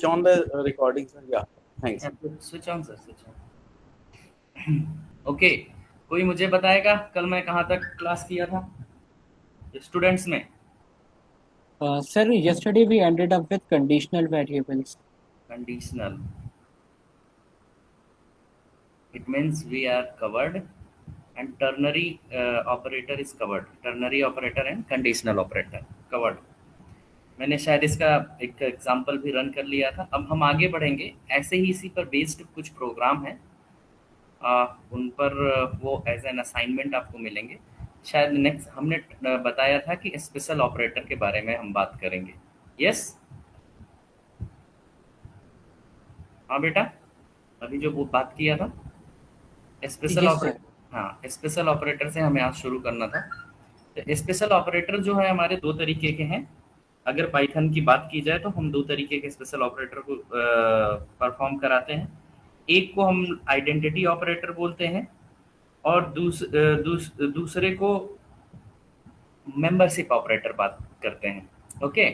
on the recording, sir. Yeah, thanks. Switch on sir, switch on. Okay, कोई मुझे बताएगा कल मैं कहाँ तक क्लास किया था स्टूडेंट्स में? Sir, yesterday we ended up with conditional variables. Conditional, it means we are covered, and ternary operator is covered. Ternary operator and conditional operator covered. मैंने शायद इसका एक एग्जांपल भी रन कर लिया था। अब हम आगे बढ़ेंगे, ऐसे ही इसी पर बेस्ड कुछ प्रोग्राम हैं, उन पर वो एज एन असाइनमेंट आपको मिलेंगे। शायद नेक्स्ट हमने बताया था कि स्पेशल ऑपरेटर के बारे में हम बात करेंगे। यस हाँ बेटा, अभी जो वो बात किया था स्पेशल Yes, ऑपरेटर, sir. हाँ स्पेशल ऑपरेटर से हमें आज शुरू करना था। तो स्पेशल ऑपरेटर जो है हमारे दो तरीके के हैं। अगर पाइथन की बात की जाए तो हम दो तरीके के स्पेशल ऑपरेटर को परफॉर्म कराते हैं। एक को हम आइडेंटिटी ऑपरेटर बोलते हैं और दूसरे को मेंबरशिप ऑपरेटर बात करते हैं। ओके,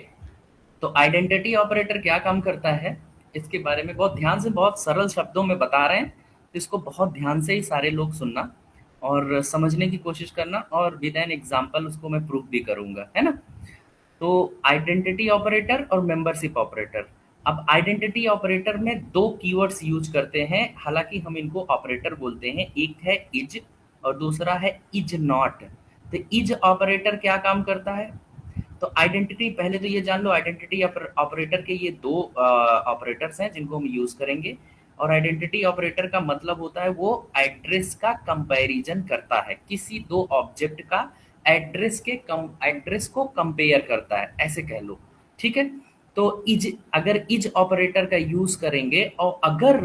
तो आइडेंटिटी ऑपरेटर क्या काम करता है इसके बारे में बहुत ध्यान से, बहुत सरल शब्दों में बता रहे हैं, तो इसको बहुत ध्यान से ही सारे लोग सुनना और समझने की कोशिश करना, और विद एन एग्जांपल उसको मैं प्रूफ भी करूंगा, है ना। तो आइडेंटिटी ऑपरेटर और मेंबरशिप ऑपरेटर। अब आइडेंटिटी ऑपरेटर में दो कीवर्ड्स यूज करते हैं, हालांकि हम इनको ऑपरेटर बोलते हैं। एक है इज और दूसरा है इज नॉट। तो इज ऑपरेटर क्या काम करता है? तो आइडेंटिटी, पहले तो ये जान लो, आइडेंटिटी ऑपरेटर के ये दो ऑपरेटर्स हैं जिनको हम यूज करेंगे। और आइडेंटिटी ऑपरेटर का मतलब होता है वो एड्रेस का कंपैरिजन करता है, किसी दो ऑब्जेक्ट का एड्रेस को कंपेयर करता है, ऐसे कह लो, ठीक है। तो अगर इज ऑपरेटर का यूज करेंगे और अगर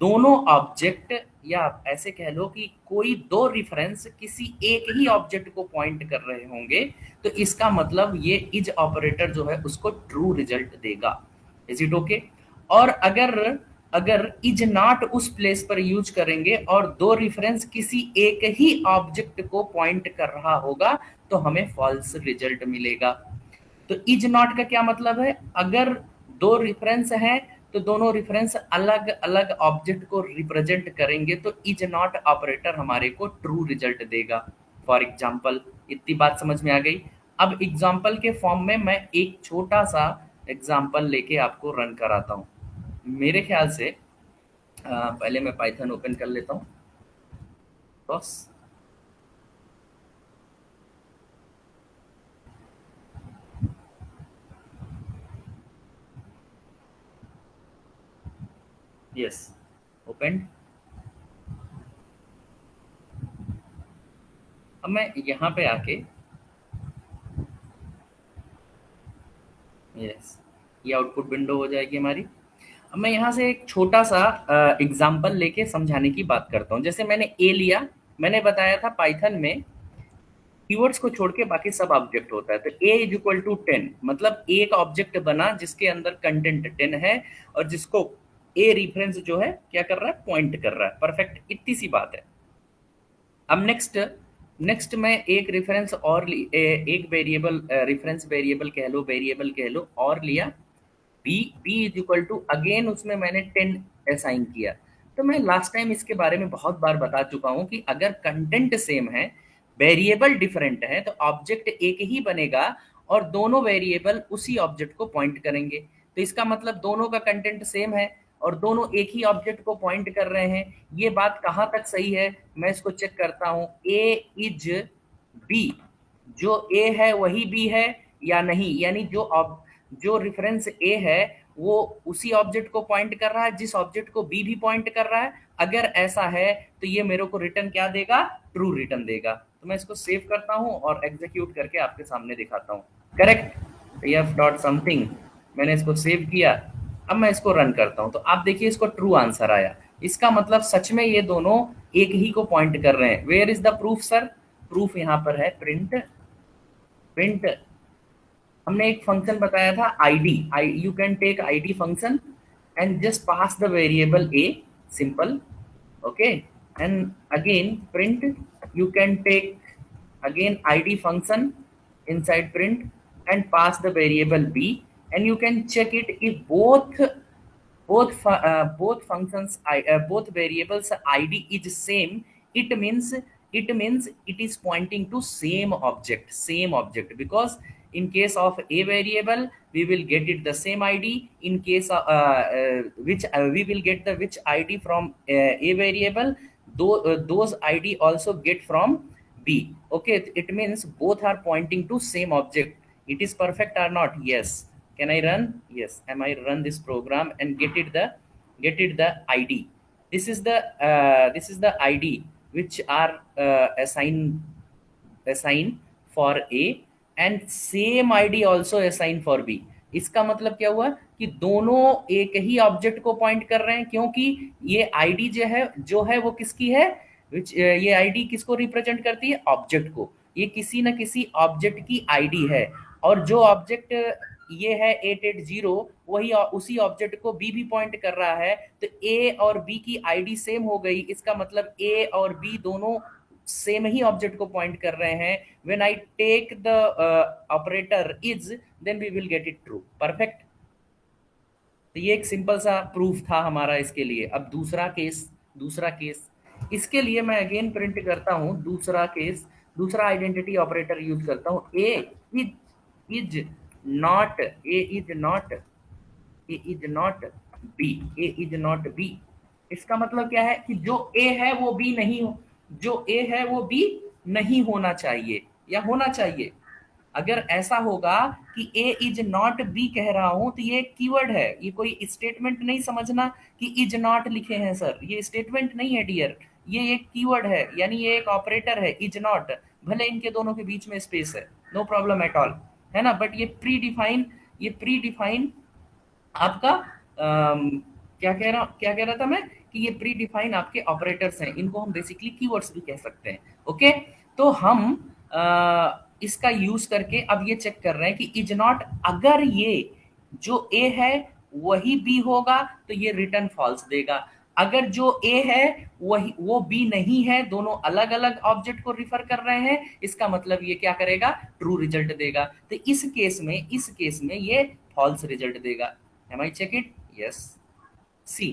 दोनों ऑब्जेक्ट, या ऐसे कह लो कि कोई दो रेफरेंस किसी एक ही ऑब्जेक्ट को पॉइंट कर रहे होंगे, तो इसका मतलब ये इज ऑपरेटर जो है उसको ट्रू रिजल्ट देगा। Is it okay? और अगर अगर इज नॉट उस प्लेस पर यूज करेंगे और दो रेफरेंस किसी एक ही ऑब्जेक्ट को पॉइंट कर रहा होगा, तो हमें फॉल्स रिजल्ट मिलेगा। तो इज नॉट का क्या मतलब है? अगर दो रेफरेंस हैं तो दोनों रेफरेंस अलग अलग ऑब्जेक्ट को रिप्रेजेंट करेंगे, तो इज नॉट ऑपरेटर हमारे को ट्रू रिजल्ट देगा। फॉर एग्जाम्पल, इतनी बात समझ में आ गई। अब एग्जाम्पल के फॉर्म में मैं एक छोटा सा एग्जाम्पल लेके आपको रन कराता हूँ। मेरे ख्याल से पहले मैं पाइथन ओपन कर लेता हूँ बस। Yes, open. अब मैं यहाँ पे आके, यस, ये आउटपुट विंडो हो जाएगी हमारी। अब मैं यहाँ से एक छोटा सा एग्जाम्पल लेके समझाने की बात करता हूँ। जैसे मैंने ए लिया, मैंने बताया था पाइथन में कीवर्ड्स को छोड़ के बाकी सब ऑब्जेक्ट होता है। तो ए इज इक्वल टू 10, मतलब एक ऑब्जेक्ट बना जिसके अंदर कंटेंट 10 है और जिसको ए रेफरेंस जो है क्या कर रहा है, पॉइंट कर रहा है। परफेक्ट, इतनी सी बात है। अब नेक्स्ट मैं एक रेफरेंस और एक वेरिएबल, रेफरेंस वेरिएबल कह लो और लिया B is equal to, again उसमें मैंने 10 असाइन किया। तो मैं लास्ट टाइम इसके बारे में बहुत बार बता चुका हूं कि अगर कंटेंट सेम है, वेरिएबल डिफरेंट है, तो ऑब्जेक्ट एक ही बनेगा और दोनों वेरिएबल उसी ऑब्जेक्ट को पॉइंट करेंगे। तो इसका मतलब दोनों का कंटेंट सेम है और दोनों एक ही ऑब्जेक्ट को पॉइंट कर रहे हैं। ये बात कहां तक सही है, मैं इसको चेक करता हूं। ए इज बी, जो ए है वही बी है या नहीं, यानी जो रेफरेंस ए है वो उसी ऑब्जेक्ट को पॉइंट कर रहा है जिस ऑब्जेक्ट को बी भी पॉइंट कर रहा है। अगर ऐसा है तो ये मेरे को रिटर्न क्या देगा, ट्रू रिटर्न देगा। तो मैं इसको सेव करता हूं और एग्जीक्यूट करके आपके सामने दिखाता हूं। करेक्ट, एफ डॉट समथिंग, मैंने इसको सेव किया। अब मैं इसको रन करता हूं तो आप देखिए इसको ट्रू आंसर आया। इसका मतलब सच में ये दोनों एक ही को पॉइंट कर रहे हैं। Where is the proof sir? Proof यहाँ पर है, प्रिंट हमने एक फंक्शन बताया था ID, you can take ID function and just pass the variable a, simple, okay. And again print, you can take again id function inside print and pass the variable b, and you can check it if both both functions both variables id is same, it means it is pointing to same object, because in case of a variable we will get it the same id, in case of which we will get the which id from a variable, those id also get from b. Okay, it means both are pointing to same object. It is perfect or not? Yes. Can I run? Yes. Am I run this program and get it the id? This is the id which are assign for a, and same ID also assign for b. इसका मतलब क्या हुआ कि दोनों एक ही object को point कर रहे हैं, क्योंकि ये आईडी जो है वो किसकी है, ये आईडी किसको रिप्रेजेंट करती है, ऑब्जेक्ट को. ये किसी न किसी ऑब्जेक्ट की आईडी है, और जो ऑब्जेक्ट ये है 880 वही उसी ऑब्जेक्ट को बी भी पॉइंट कर रहा है, तो ए और बी की आईडी सेम हो गई. इसका मतलब ए और बी दोनों सेम ही ऑब्जेक्ट को पॉइंट कर रहे हैं. When I take the operator is, then we will get it true. Perfect. तो ये एक सिंपल सा प्रूफ था हमारा इसके लिए. अब दूसरा केस इसके लिए मैं अगेन प्रिंट करता हूं दूसरा केस. दूसरा आइडेंटिटी ऑपरेटर यूज करता हूं. ए इज नॉट बी. इसका मतलब क्या है कि जो ए है वो बी नहीं होना चाहिए या होना चाहिए. अगर ऐसा होगा कि ए इज नॉट बी कह रहा हूं तो ये कीवर्ड है, ये कोई स्टेटमेंट नहीं समझना कि इज नॉट लिखे हैं सर, ये स्टेटमेंट नहीं है डियर, ये एक कीवर्ड है, यानी ये एक ऑपरेटर है इज नॉट. भले इनके दोनों के बीच में स्पेस है, नो प्रॉब्लम एट ऑल, है ना. बट ये प्री डिफाइन आपका क्या कह रहा था मैं कि ये प्री डिफाइन आपके ऑपरेटर्स हैं, इनको हम बेसिकली कीवर्ड्स भी कह सकते हैं. ओके, तो हम इसका यूज करके अब ये चेक कर रहे हैं कि इज नॉट, अगर ये जो ए है वही बी होगा तो ये रिटर्न फॉल्स देगा. अगर जो ए है वो बी नहीं है, दोनों अलग अलग ऑब्जेक्ट को रिफर कर रहे हैं, इसका मतलब ये क्या करेगा, ट्रू रिजल्ट देगा. तो इस केस में ये फॉल्स रिजल्ट देगा. Am I check it? Yes. See,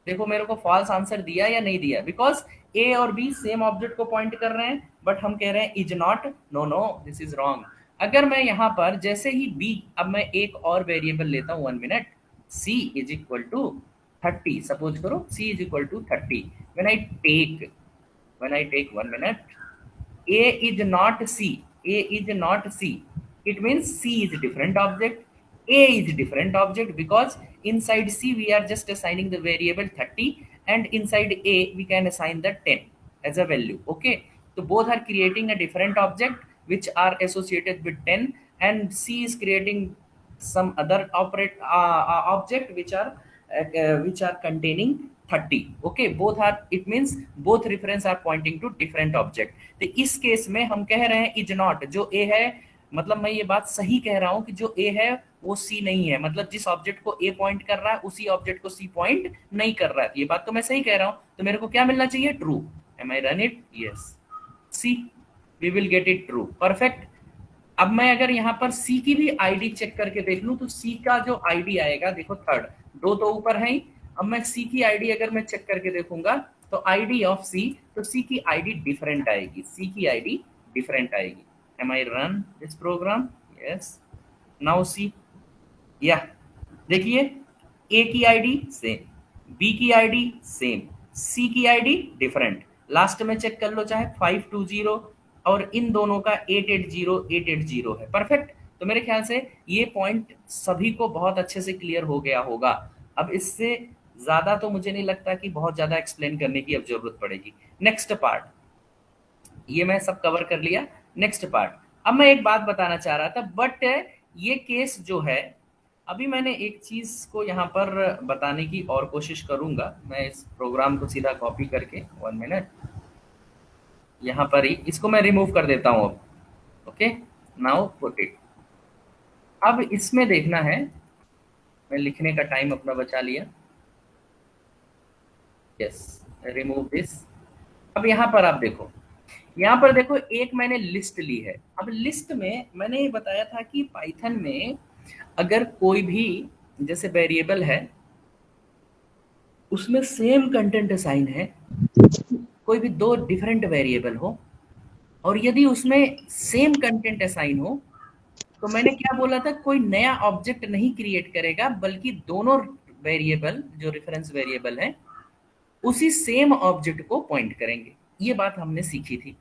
देखो मेरे को फॉल्स आंसर दिया या नहीं दिया, बिकॉज ए और बी सेम ऑब्जेक्ट को पॉइंट कर रहे हैं, बट हम कह रहे हैं is not. No, this is wrong. अगर मैं यहाँ पर जैसे ही बी, अब मैं एक और वेरिएबल लेता हूँ 1 minute, c is equal to 30, suppose करो c is equal to 30. When I take 1 minute, a is not c, it means c is different object, a is different object, because inside c we are just assigning the variable 30, and inside a we can assign the 10 as a value. Okay, so both are creating a different object which are associated with 10, and c is creating some other object which are containing 30. Okay, both are, it means both reference are pointing to different object. तो इस case में हम कह रहे हैं is not, जो ए है, मतलब मैं ये बात सही कह रहा हूं कि जो ए है वो सी नहीं है, मतलब जिस ऑब्जेक्ट को ए पॉइंट कर रहा है उसी ऑब्जेक्ट को सी पॉइंट नहीं कर रहा है. ये बात तो मैं सही कह रहा हूं, तो मेरे को क्या मिलना चाहिए, true. Am I run it? Yes. See, we will get it true. Perfect. अब मैं अगर यहाँ पर सी की भी आईडी चेक करके देख लूं, तो सी का जो आईडी आएगा, देखो थर्ड, दो तो ऊपर है ही. अब मैं सी की आईडी अगर मैं चेक करके देखूंगा, तो आईडी ऑफ सी, तो सी की आईडी डिफरेंट आएगी. Am I run this program? Yes. Now see, या देखिए, ए की आईडी सेम, बी की आईडी सेम, सी की आईडी डिफरेंट. लास्ट में चेक कर लो, चाहे 520 और इन दोनों का 880 है. परफेक्ट. तो मेरे ख्याल से ये पॉइंट सभी को बहुत अच्छे से क्लियर हो गया होगा. अब इससे ज्यादा तो मुझे नहीं लगता कि बहुत ज्यादा एक्सप्लेन करने की अब जरूरत पड़ेगी. नेक्स्ट पार्ट, ये मैं सब कवर कर लिया. नेक्स्ट पार्ट, अब मैं एक बात बताना चाह रहा था, बट ये केस जो है, अभी मैंने एक चीज को यहाँ पर बताने की और कोशिश करूंगा. मैं इस प्रोग्राम को सीधा कॉपी करके 1 मिनट यहाँ पर ही इसको मैं रिमूव कर देता हूँ अब. Okay, now put it. अब इसमें देखना है, मैं लिखने का टाइम अपना बचा लिया. Yes, remove this. अब यहाँ पर आप देखो, यहाँ पर देखो, एक मैंने लिस्ट ली है. अब लिस्ट में मैंने ये बताया था कि पाइथन में अगर कोई भी जैसे वेरिएबल है, उसमें सेम कंटेंट असाइन है, कोई भी दो डिफरेंट वेरिएबल हो, और यदि उसमें सेम कंटेंट असाइन हो, तो मैंने क्या बोला था, कोई नया ऑब्जेक्ट नहीं क्रिएट करेगा, बल्कि दोनों वेरिएबल जो रेफरेंस वेरिएबल है उसी सेम ऑब्जेक्ट को पॉइंट करेंगे। ये बात हमने सीखी थी।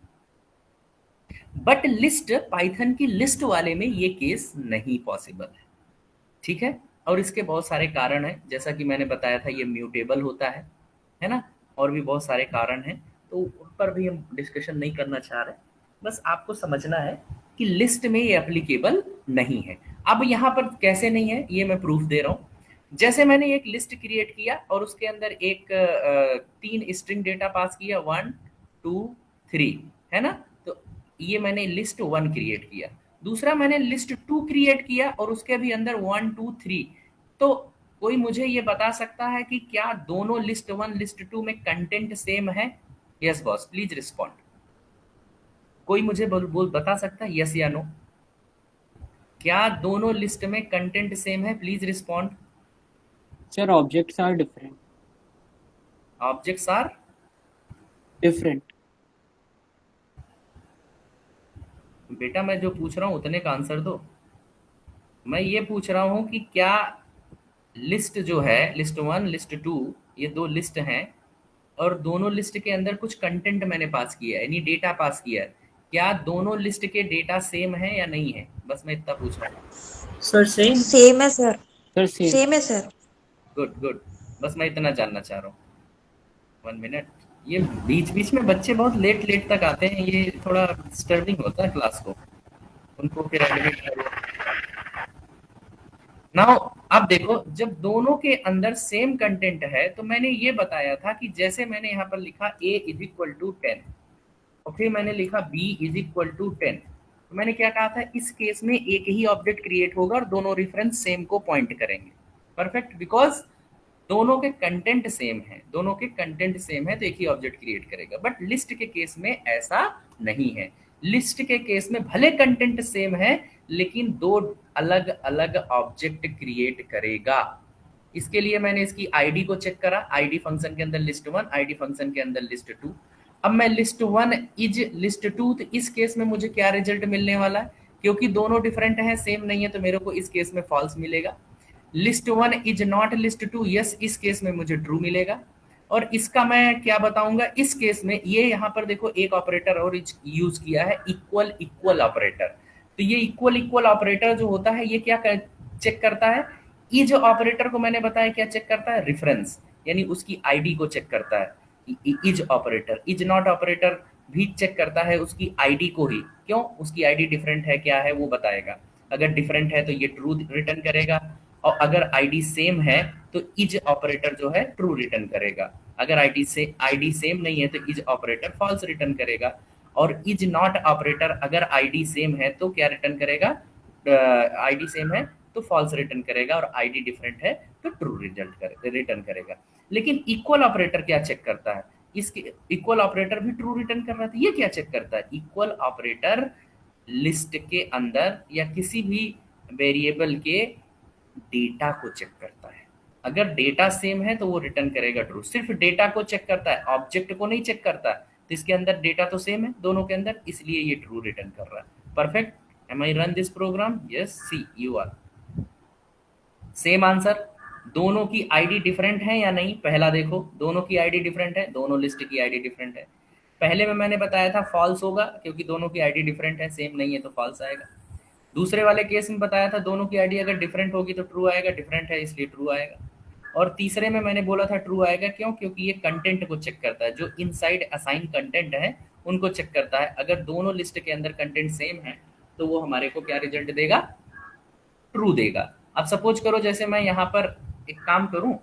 बट लिस्ट, पाइथन की लिस्ट वाले में ये केस नहीं पॉसिबल है, ठीक है। और इसके बहुत सारे कारण हैं, जैसा कि मैंने बताया था ये म्यूटेबल होता है ना, और भी बहुत सारे कारण हैं, तो उन पर भी हम डिस्कशन नहीं करना चाह रहे। बस आपको समझना है कि लिस्ट में ये एप्लीकेबल नहीं है। अब यहाँ पर कैसे नहीं है ये मैं प्रूफ दे रहा हूँ। जैसे मैंने एक लिस्ट क्रिएट किया और उसके अंदर एक 3 स्ट्रिंग डेटा पास किया, 1 2 3, है ना। तो ये मैंने लिस्ट 1 क्रिएट किया। दूसरा मैंने लिस्ट 2 क्रिएट किया और उसके भी अंदर 1 2 3। तो कोई मुझे ये बता सकता है कि क्या दोनों लिस्ट 1 लिस्ट 2 में कंटेंट सेम है? Yes boss, please respond. कोई मुझे बोल बता सकता है यस या नो? क्या दोनों लिस्ट में कंटेंट सेम है? Please respond. Sir, objects are different. Objects are Different. बेटा मैं जो पूछ रहा हूँ उतने का आंसर दो। मैं ये पूछ रहा हूँ कि क्या लिस्ट जो है, लिस्ट 1 लिस्ट 2, ये दो लिस्ट हैं और दोनों लिस्ट के अंदर कुछ कंटेंट मैंने पास किया है, यानी डेटा पास किया है। क्या दोनों लिस्ट के डेटा सेम है या नहीं है? बस मैं इतना पूछ रहा हूँ। Sir same. सेम है सर, Sir, same. सेम है सर। गुड गुड, बस मैं इतना जानना चाह रहा हूँ। 1 मिनट। ये बीच बीच में बच्चे बहुत लेट लेट तक आते हैं, ये थोड़ा डिस्टर्बिंग होता है क्लास को, उनको फिर एडमिट करो। नाउ अब देखो, जब दोनों के अंदर सेम कंटेंट है तो मैंने ये बताया था कि जैसे मैंने यहाँ पर लिखा a इज इक्वल टू 10 और फिर मैंने लिखा b इज इक्वल टू 10, तो मैंने क्या कहा था, इस केस में एक ही ऑब्जेक्ट क्रिएट होगा और दोनों रेफरेंस सेम को पॉइंट करेंगे। परफेक्ट, बिकॉज दोनों के कंटेंट सेम है, दोनों के कंटेंट सेम है तो एक ही ऑब्जेक्ट क्रिएट करेगा। बट लिस्ट के केस में ऐसा नहीं है। लिस्ट के केस में भले कंटेंट सेम है लेकिन दो अलग अलग ऑब्जेक्ट क्रिएट करेगा। इसके लिए मैंने इसकी आईडी को चेक करा, आईडी फंक्शन के अंदर लिस्ट 1, आईडी फंक्शन के अंदर लिस्ट 2। अब मैं लिस्ट 1 इज लिस्ट 2, तो इस केस में मुझे क्या रिजल्ट मिलने वाला है? क्योंकि दोनों डिफरेंट हैं, सेम नहीं है, तो मेरे को इस केस में फॉल्स मिलेगा। List 1 is not list 2, yes, इस केस में मुझे ट्रू मिलेगा। और इसका मैं क्या बताऊंगा, इस केस में ये यहाँ पर देखो एक ऑपरेटर और यूज किया है, इक्वल इक्वल ऑपरेटर। तो ये इक्वल इक्वल ऑपरेटर जो होता है ये क्या चेक करता है? ये जो ऑपरेटर को मैंने बताया क्या चेक करता है? रेफरेंस, यानी उसकी आईडी को चेक करता है। Is operator, is not operator भी चेक करता है उसकी आईडी को ही। क्यों? उसकी आईडी डिफरेंट है क्या है वो बताएगा। अगर डिफरेंट है तो ये ट्रू रिटर्न करेगा, और अगर आईडी सेम है तो इज ऑपरेटर जो है ट्रू रिटर्न करेगा। अगर आईडी सेम नहीं है तो इज ऑपरेटर फॉल्स रिटर्न करेगा। और इज नॉट ऑपरेटर अगर आईडी सेम है तो क्या रिटर्न करेगा? आईडी सेम है तो फॉल्स रिटर्न करेगा, और आईडी डिफरेंट है तो ट्रू रिटर्न करेगा। लेकिन इक्वल ऑपरेटर क्या चेक करता है? इसके इक्वल ऑपरेटर भी ट्रू रिटर्न कर रहा था, ये क्या चेक करता है? इक्वल ऑपरेटर लिस्ट के अंदर या किसी भी वेरिएबल के डेटा को चेक करता है। अगर डेटा सेम है तो वो रिटर्न करेगा ट्रू। सिर्फ डेटा को चेक करता है, ऑब्जेक्ट को नहीं चेक करता। तो इसके अंदर डेटा तो सेम है दोनों के अंदर, इसलिए ये ट्रू रिटर्न कर रहा है। Perfect, am I run this program? Yes, see you are. Same answer. दोनों की आईडी डिफरेंट है या नहीं? पहला देखो, दोनों की आईडी डिफरेंट है, दोनों लिस्ट की आईडी डिफरेंट है। पहले में मैंने बताया था फॉल्स होगा क्योंकि दोनों की आईडी डिफरेंट है, सेम नहीं है तो फॉल्स आएगा। दूसरे वाले केस में बताया था दोनों की आईडी अगर डिफरेंट होगी तो ट्रू आएगा, डिफरेंट है इसलिए ट्रू आएगा। और तीसरे में मैंने बोला था ट्रू आएगा, क्यों? क्योंकि ये कंटेंट को चेक करता है, जो इनसाइड असाइन कंटेंट है उनको चेक करता है। अगर दोनों लिस्ट के अंदर कंटेंट सेम है तो वो हमारे को क्या रिजल्ट देगा? ट्रू देगा। अब सपोज करो जैसे मैं यहाँ पर एक काम करूँ,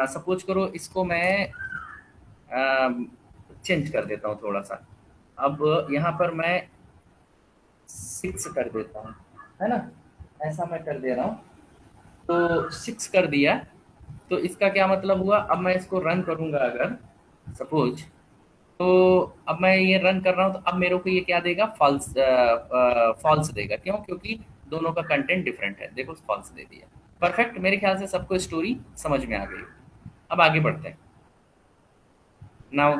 सपोज करो इसको मैं चेंज कर देता हूँ थोड़ा सा। अब यहाँ पर मैं 6 कर देता हूँ, है ना, ऐसा मैं कर दे रहा हूँ। तो 6 कर दिया, तो इसका क्या मतलब हुआ? अब मैं इसको रन करूँगा अगर सपोज, तो अब मैं ये रन कर रहा हूँ तो अब मेरे को ये क्या देगा? फॉल्स, फॉल्स देगा। क्यों? क्योंकि दोनों का कंटेंट डिफरेंट है। देखो फॉल्स दे दिया। परफेक्ट, मेरे ख्याल से सबको स्टोरी समझ में आ गई। अब आगे बढ़ते हैं नाउ।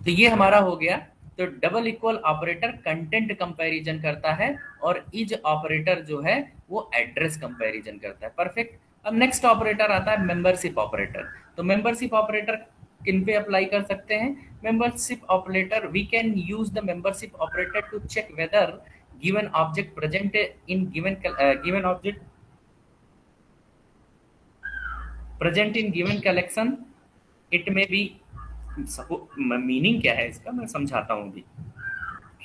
तो ये हमारा हो गया। तो double equal operator content comparison करता है और इज ऑपरेटर जो है वो एड्रेस कंपैरिजन करता है। परफेक्ट। अब नेक्स्ट ऑपरेटर आता है मेंबरशिप ऑपरेटर। तो मेंबरशिप ऑपरेटर किन पे अप्लाई कर सकते हैं? Membership operator, we can use the membership operator to check whether given object present in given object present in given collection. It may be meaning क्या है इसका मैं समझाता हूँ अभी।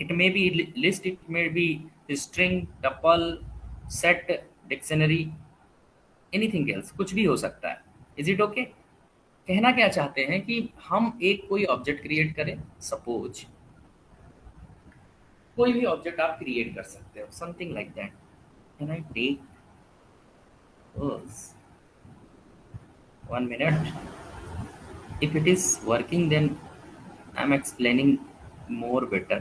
It may be list, it may be string, tuple, set, dictionary, anything else, कुछ भी हो सकता है। Is it okay? कहना क्या चाहते हैं कि हम एक कोई ऑब्जेक्ट क्रिएट करें। सपोज कोई भी ऑब्जेक्ट आप क्रिएट कर सकते हो, something like that. Can I take 1 minute? If it is working, then I'm explaining more better.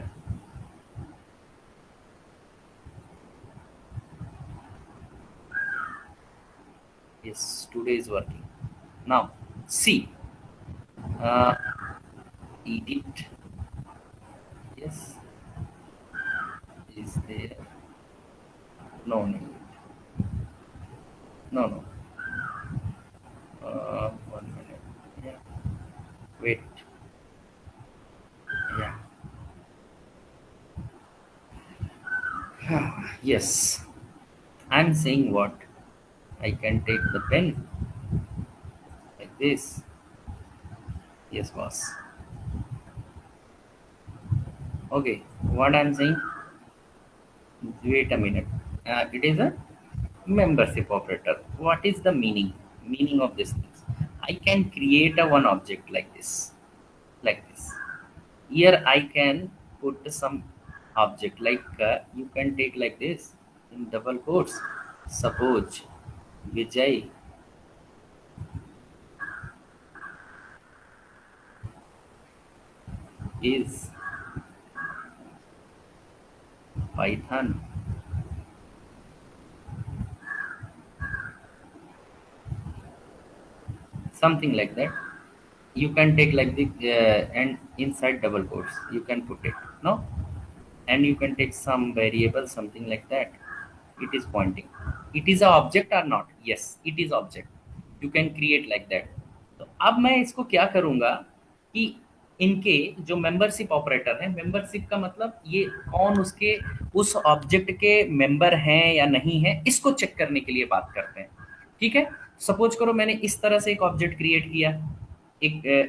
Yes, today is working. Now, see, uh, edit. Yes, is there? No, no, no, no. 1 minute. Yeah. Wait. Yeah. Yes. I'm saying what? I can take the pen like this. Yes, boss. Okay. What I'm saying? Wait a minute. It is a membership operator. What is the meaning of this thing? I can create a one object like this, like this. Here I can put some object like you can take like this in double quotes. Suppose Vijay is Python something like that. You can take like the and inside double quotes you can put it, no, and you can take some variable something like that. It is pointing. It is a object or not? Yes, it is object. You can create like that. तो अब मैं इसको क्या करूंगा कि इनके जो membership operator है, मेंबरशिप का मतलब ये कौन उसके उस ऑब्जेक्ट के मेंबर हैं या नहीं है, इसको चेक करने के लिए बात करते हैं। ठीक है। सपोज करो मैंने इस तरह से एक ऑब्जेक्ट क्रिएट किया,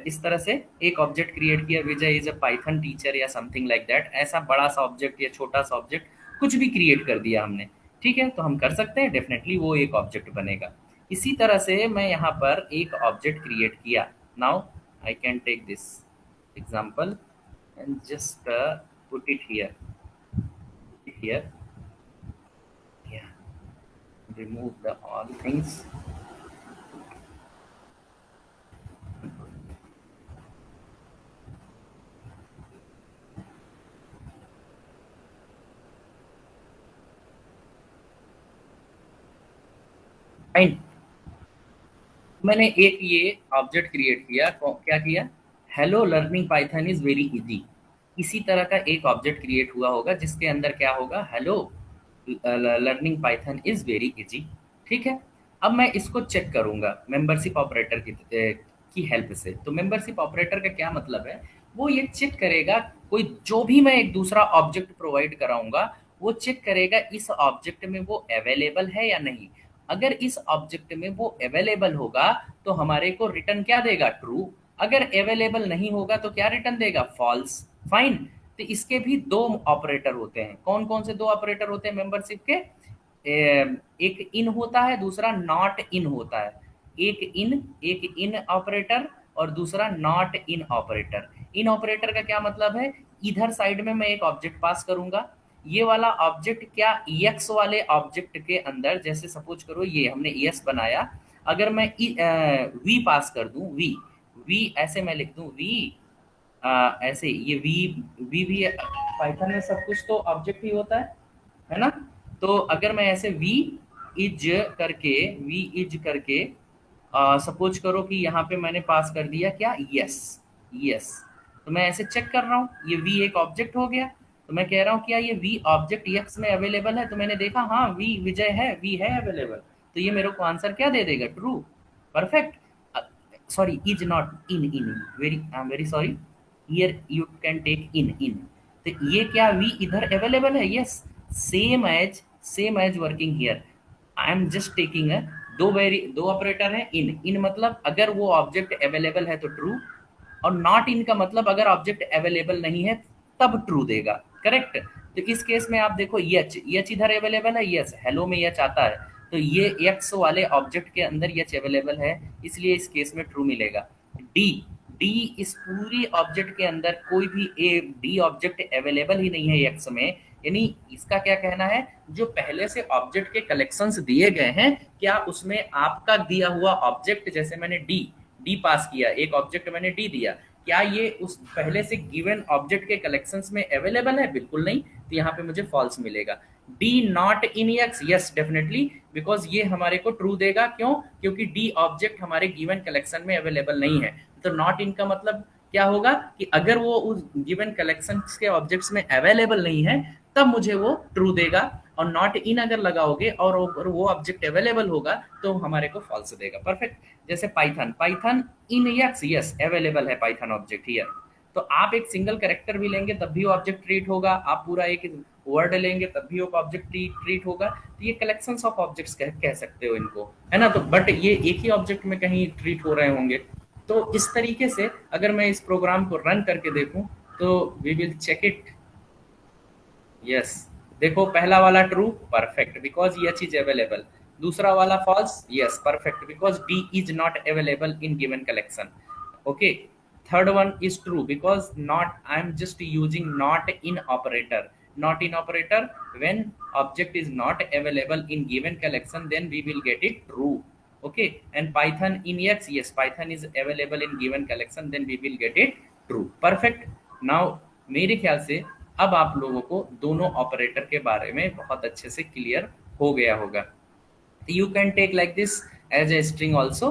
इस तरह से एक ऑब्जेक्ट क्रिएट किया, विजय इज अ पाइथन टीचर या समथिंग लाइक दैट। ऐसा बड़ा सा ऑब्जेक्ट या छोटा सा ऑब्जेक्ट कुछ भी क्रिएट कर दिया हमने। ठीक है, तो हम कर सकते हैं, डेफिनेटली वो एक ऑब्जेक्ट बनेगा। इसी तरह से मैं यहाँ पर एक ऑब्जेक्ट क्रिएट किया। Now I can take this example and just put it here, yeah, remove the all things। Fine. मैंने एक ये ऑब्जेक्ट क्रिएट किया, क्या किया? Hello learning Python is very easy. इसी तरह का एक ऑब्जेक्ट क्रिएट हुआ होगा जिसके अंदर क्या होगा? Hello learning Python is very easy. ठीक है। अब मैं इसको चेक करूंगा मेंबरशिप ऑपरेटर की हेल्प से। तो मेंबरशिप ऑपरेटर का क्या मतलब है? वो ये चेक करेगा, कोई जो भी मैं एक दूसरा ऑब्जेक्ट प्रोवाइड कराऊंगा वो चेक करेगा इस ऑब्जेक्ट में वो अवेलेबल है या नहीं। अगर इस ऑब्जेक्ट में वो अवेलेबल होगा तो हमारे को रिटर्न क्या देगा? ट्रू। अगर अवेलेबल नहीं होगा तो क्या रिटर्न देगा? फॉल्स। फाइन। तो इसके भी दो ऑपरेटर होते हैं। कौन कौन से दो ऑपरेटर होते हैं मेंबरशिप के? एक इन होता है, दूसरा नॉट इन होता है। एक इन ऑपरेटर और दूसरा not in operator. In operator का क्या मतलब है? इधर साइड में मैं एक ऑब्जेक्ट पास करूंगा, ये वाला ऑब्जेक्ट क्या एक्स वाले ऑब्जेक्ट के अंदर, जैसे सपोज करो ये हमने एक्स बनाया, अगर मैं वी पास कर दूं, वी ऐसे मैं लिख दूं वी, ऐसे ये वी भी पाइथन में सब कुछ तो ऑब्जेक्ट ही होता है ना। तो अगर मैं ऐसे वी इज करके सपोज करो कि यहाँ पे मैंने पास कर दिया क्या, यस यस, तो मैं ऐसे चेक कर रहा हूँ, ये वी एक ऑब्जेक्ट हो गया, तो मैं कह रहा हूँ क्या ये वी ऑब्जेक्ट एक्स में अवेलेबल है, तो मैंने देखा हाँ वी विजय है, वी है अवेलेबल, तो ये मेरे को आंसर क्या दे देगा, true. Perfect. Sorry, is not, in in, very I am very sorry, here you can take in in, तो ये क्या वी इधर अवेलेबल है, yes, same as working here, I am just taking है, दो ऑपरेटर है, इन मतलब अगर वो ऑब्जेक्ट अवेलेबल है तो ट्रू, और नॉट इन का मतलब अगर ऑब्जेक्ट अवेलेबल नहीं है तब ट्रू देगा, करेक्ट। तो इस केस में आप देखो यच इधर अवेलेबल है, यस, हेलो में यच आता है, तो ये एक्स वाले ऑब्जेक्ट के अंदर यच अवेलेबल है, इसलिए इस केस में ट्रू मिलेगा। डी, डी इस पूरी ऑब्जेक्ट के अंदर कोई भी ए डी ऑब्जेक्ट अवेलेबल ही नहीं है एक्स में, यानी इसका क्या कहना है, जो पहले से ऑब्जेक्ट के कलेक्शंस दिए गए हैं, क्या उसमें आपका दिया हुआ ऑब्जेक्ट, जैसे मैंने डी पास किया, एक ऑब्जेक्ट मैंने डी दिया, क्या ये उस पहले से गिवन ऑब्जेक्ट के कलेक्शंस में अवेलेबल है, बिल्कुल नहीं, तो यहाँ पे मुझे फॉल्स मिलेगा। D not in x, yes definitely, because ये हमारे को ट्रू देगा, क्यों, क्योंकि डी ऑब्जेक्ट हमारे गिवन कलेक्शन में अवेलेबल नहीं है, तो नॉट इन का मतलब क्या होगा कि अगर वो उस गिवन कलेक्शन के ऑब्जेक्ट्स में अवेलेबल नहीं है तब मुझे वो ट्रू देगा, और नॉट इन अगर लगाओगे और वो ऑब्जेक्ट अवेलेबल होगा तो हमारे को फॉल्स देगा। परफेक्ट। जैसे पाइथन इन एक्स, यस अवेलेबल है पाइथन ऑब्जेक्ट हियर, तो आप एक सिंगल कैरेक्टर भी लेंगे तब भी ऑब्जेक्ट ट्रीट होगा, आप पूरा एक वर्ड लेंगे तब भी ऑब्जेक्ट ट्रीट होगा, तो ये कलेक्शंस ऑफ ऑब्जेक्ट्स कह सकते हो इनको, है ना, तो बट ये एक ही ऑब्जेक्ट में कहीं ट्रीट हो रहे होंगे। तो इस तरीके से अगर मैं इस प्रोग्राम को रन करके देखूं तो we will check it, yes, देखो पहला वाला ट्रू, परफेक्ट, बिकॉज ये चीज अवेलेबल, दूसरा वाला false, yes perfect, because D is not available in given collection, okay. Third one is true because not, I am just using not in operator, not in operator, when object is not available in given collection then we will get it true, okay, and python in x, yes python is available in given collection then we will get it true, perfect। now मेरे ख्याल से अब आप लोगों को दोनों operator के बारे में बहुत अच्छे से क्लियर हो गया होगा। You can take like this as a string also,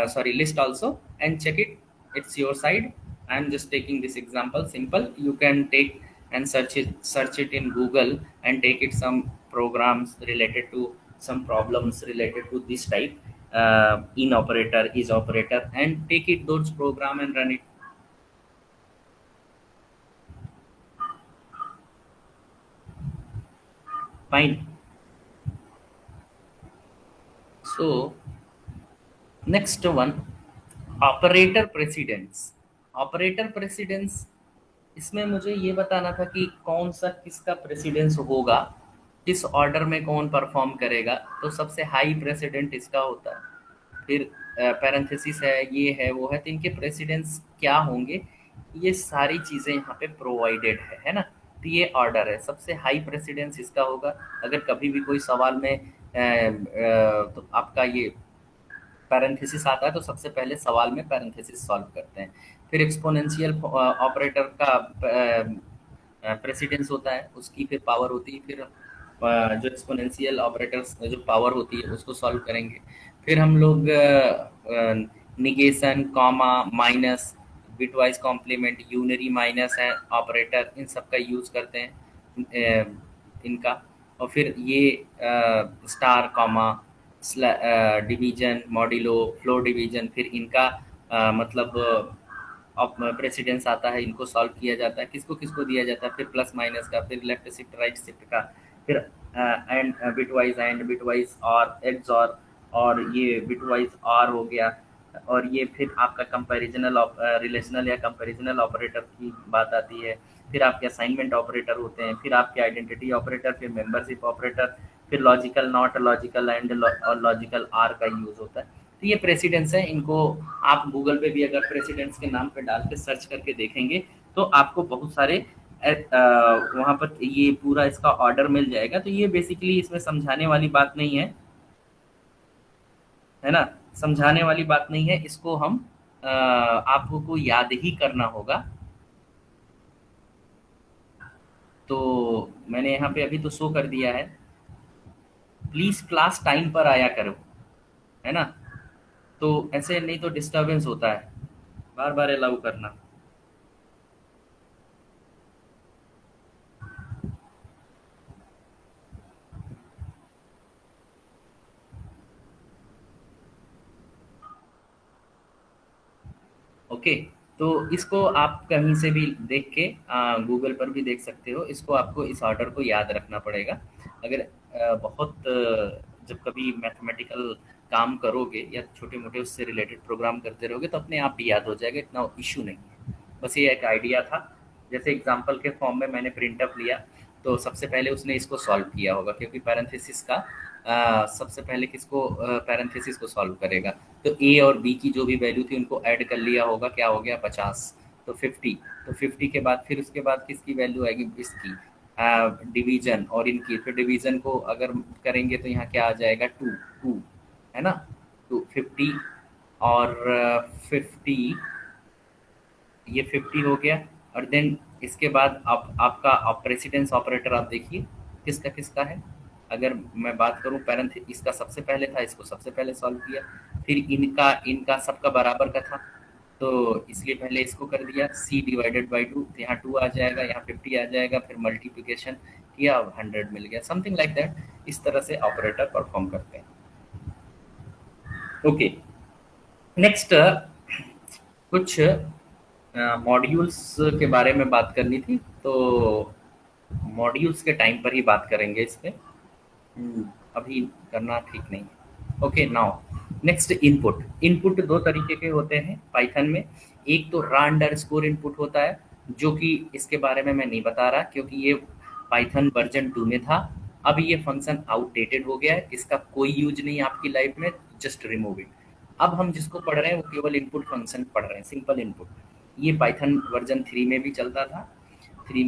sorry list also, and check it, it's your side, I'm just taking this example simple, you can take and search it in Google and take it some programs related to some problems related to this type, in operator, is operator, and take it those program and run it। Fine। So next one, operator precedence. Operator precedence, इसमें मुझे ये बताना था कि कौन सा किसका precedence होगा, किस ऑर्डर में कौन परफॉर्म करेगा, तो सबसे हाई प्रेसिडेंट इसका होता है, फिर पैरेंथेसिस है, ये है वो है, तो इनके प्रेसिडेंस क्या होंगे, ये सारी चीज़ें यहाँ पे प्रोवाइडेड है ना, तो ये ऑर्डर है, सबसे हाई प्रेसिडेंस इसका होगा। अगर कभी भी कोई सवाल में तो आपका ये पैरेंथेसिस आता है तो सबसे पहले सवाल में पैरेंथेसिस सॉल्व करते हैं, फिर एक्सपोनेंशियल ऑपरेटर का प्रेसिडेंस होता है, उसकी फिर पावर होती है, फिर जो एक्सपोनेंशियल ऑपरेटर्स जो पावर होती है उसको सॉल्व करेंगे, फिर हम लोग negation, comma, minus, bitwise complement, unary minus है ऑपरेटर, इन सब का यूज़ करते हैं इनका, और फिर ये star, comma, division, modulo, floor division, फिर इनका मतलब प्रेसिडेंस आता है, इनको सॉल्व किया जाता है, किसको किसको दिया जाता है, फिर प्लस माइनस का, फिर लेफ्ट शिफ्ट राइट शिफ्ट का, फिर एंड बिटवाइज और एक्स और ये बिटवाइज और हो गया, और ये फिर आपका कंपैरिजनल रिलेशनल या कंपैरिजनल ऑपरेटर की बात आती है, फिर आपके असाइनमेंट ऑपरेटर होते हैं, फिर आपके आइडेंटिटी ऑपरेटर, फिर मेंबरशिप ऑपरेटर, फिर लॉजिकल नॉट, लॉजिकल एंड और लॉजिकल आर का यूज़ होता है। तो ये प्रेसिडेंस है, इनको आप गूगल पे भी अगर प्रेसिडेंस के नाम पे डाल के सर्च करके देखेंगे तो आपको बहुत सारे वहाँ पर ये पूरा इसका ऑर्डर मिल जाएगा। तो ये बेसिकली इसमें समझाने वाली बात नहीं है ना, समझाने वाली बात नहीं है, इसको हम आपको याद ही करना होगा। तो मैंने यहाँ पे अभी तो शो कर दिया है, प्लीज क्लास टाइम पर आया करो, है ना, तो ऐसे नहीं तो डिस्टरबेंस होता है, बार बार अलाउ करना। ओके, तो इसको आप कहीं से भी देख के गूगल पर भी देख सकते हो। इसको आपको इस ऑर्डर को याद रखना पड़ेगा। अगर जब कभी मैथमेटिकल काम करोगे या छोटे मोटे उससे रिलेटेड प्रोग्राम करते रहोगे तो अपने आप भी याद हो जाएगा, इतना इशू नहीं है। बस ये एक आइडिया था। जैसे एग्जाम्पल के फॉर्म में मैंने प्रिंटअप लिया, तो सबसे पहले उसने इसको सॉल्व किया होगा, क्योंकि पैरेंथेसिस का सबसे पहले किसको पैरेंथेसिस को सॉल्व करेगा। तो ए और बी की जो भी वैल्यू थी उनको ऐड कर लिया होगा, क्या हो गया 50, तो 50। तो 50 के बाद फिर उसके बाद किसकी वैल्यू आएगी, इसकी डिवीजन और इनकी। फिर डिवीजन को अगर करेंगे तो यहाँ क्या आ जाएगा, 2 2 है ना, तो 50 और 50, ये 50 हो गया। और देन इसके बाद आप आपका प्रेसिडेंस ऑपरेटर आप देखिए किसका किसका है। अगर मैं बात करूं पेरेंट, इसका सबसे पहले था, इसको सबसे पहले सॉल्व किया। फिर इनका इनका सबका बराबर का था, तो इसलिए पहले इसको कर दिया, c डिवाइडेड बाई 2, तो यहाँ 2 आ जाएगा, यहाँ 50 आ जाएगा। फिर मल्टीप्लिकेशन किया, 100 मिल गया, समथिंग लाइक दैट। इस तरह से ऑपरेटर परफॉर्म करते हैं। ओके, नेक्स्ट कुछ मॉड्यूल्स के बारे में बात करनी थी, तो मॉड्यूल्स के टाइम पर ही बात करेंगे इस पे। अभी करना ठीक नहीं है। Okay, now next input. Input दो तरीके के होते हैं पाइथन में। एक तो रॉ अंडरस्कोर इनपुट होता है, जो कि इसके बारे में मैं नहीं बता रहा क्योंकि ये पाइथन वर्जन 2 में था। अब ये फंक्शन आउटडेटेड हो गया है, इसका कोई यूज नहीं है आपकी लाइफ में, जस्ट रिमूव इट। अब हम जिसको पढ़ रहे हैं वो केवल इनपुट फंक्शन पढ़ रहे हैं, सिंपल इनपुट। ये पाइथन वर्जन 3 में भी चलता था, 3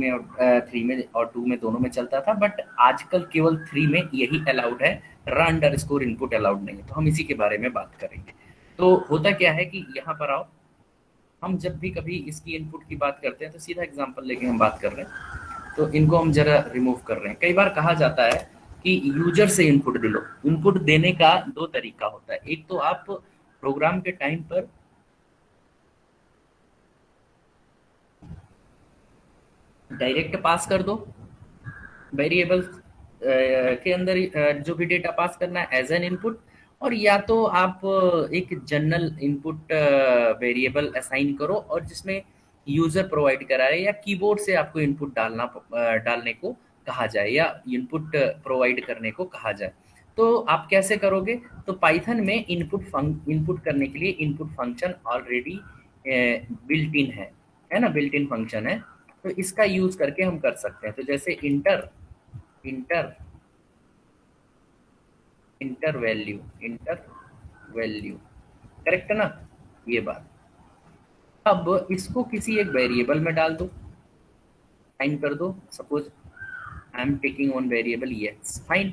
में और 2 में दोनों में चलता था, बट आजकल केवल 3 में यही अलाउड है, रॉ अंडरस्कोर इनपुट अलाउड नहीं है। तो हम इसी के बारे में बात करेंगे। तो होता क्या है कि यहाँ पर आओ, हम जब भी कभी इसकी इनपुट की बात करते हैं तो सीधा एग्जांपल लेके हम बात कर रहे हैं, तो इनको हम जरा रिमूव कर रहे हैं। कई बार कहा जाता है कि यूजर से इनपुट दिलो। इनपुट देने का दो तरीका होता है। एक तो आप प्रोग्राम के टाइम पर डायरेक्ट पास कर दो वेरिएबल के अंदर जो भी डेटा पास करना है एज एन इनपुट, और या तो आप एक जनरल इनपुट वेरिएबल असाइन करो और जिसमें यूजर प्रोवाइड करा रहे या कीबोर्ड से आपको इनपुट डालने को कहा जाए या इनपुट प्रोवाइड करने को कहा जाए। तो आप कैसे करोगे, तो पाइथन में इनपुट करने के लिए input function already built in है ना, बिल्ट इन फंक्शन है। तो इसका यूज करके हम कर सकते हैं। तो जैसे inter inter inter value correct ना, ये बात। अब इसको किसी एक वेरिएबल में डाल दो, साइन कर दो, suppose I am taking on variable yes, fine.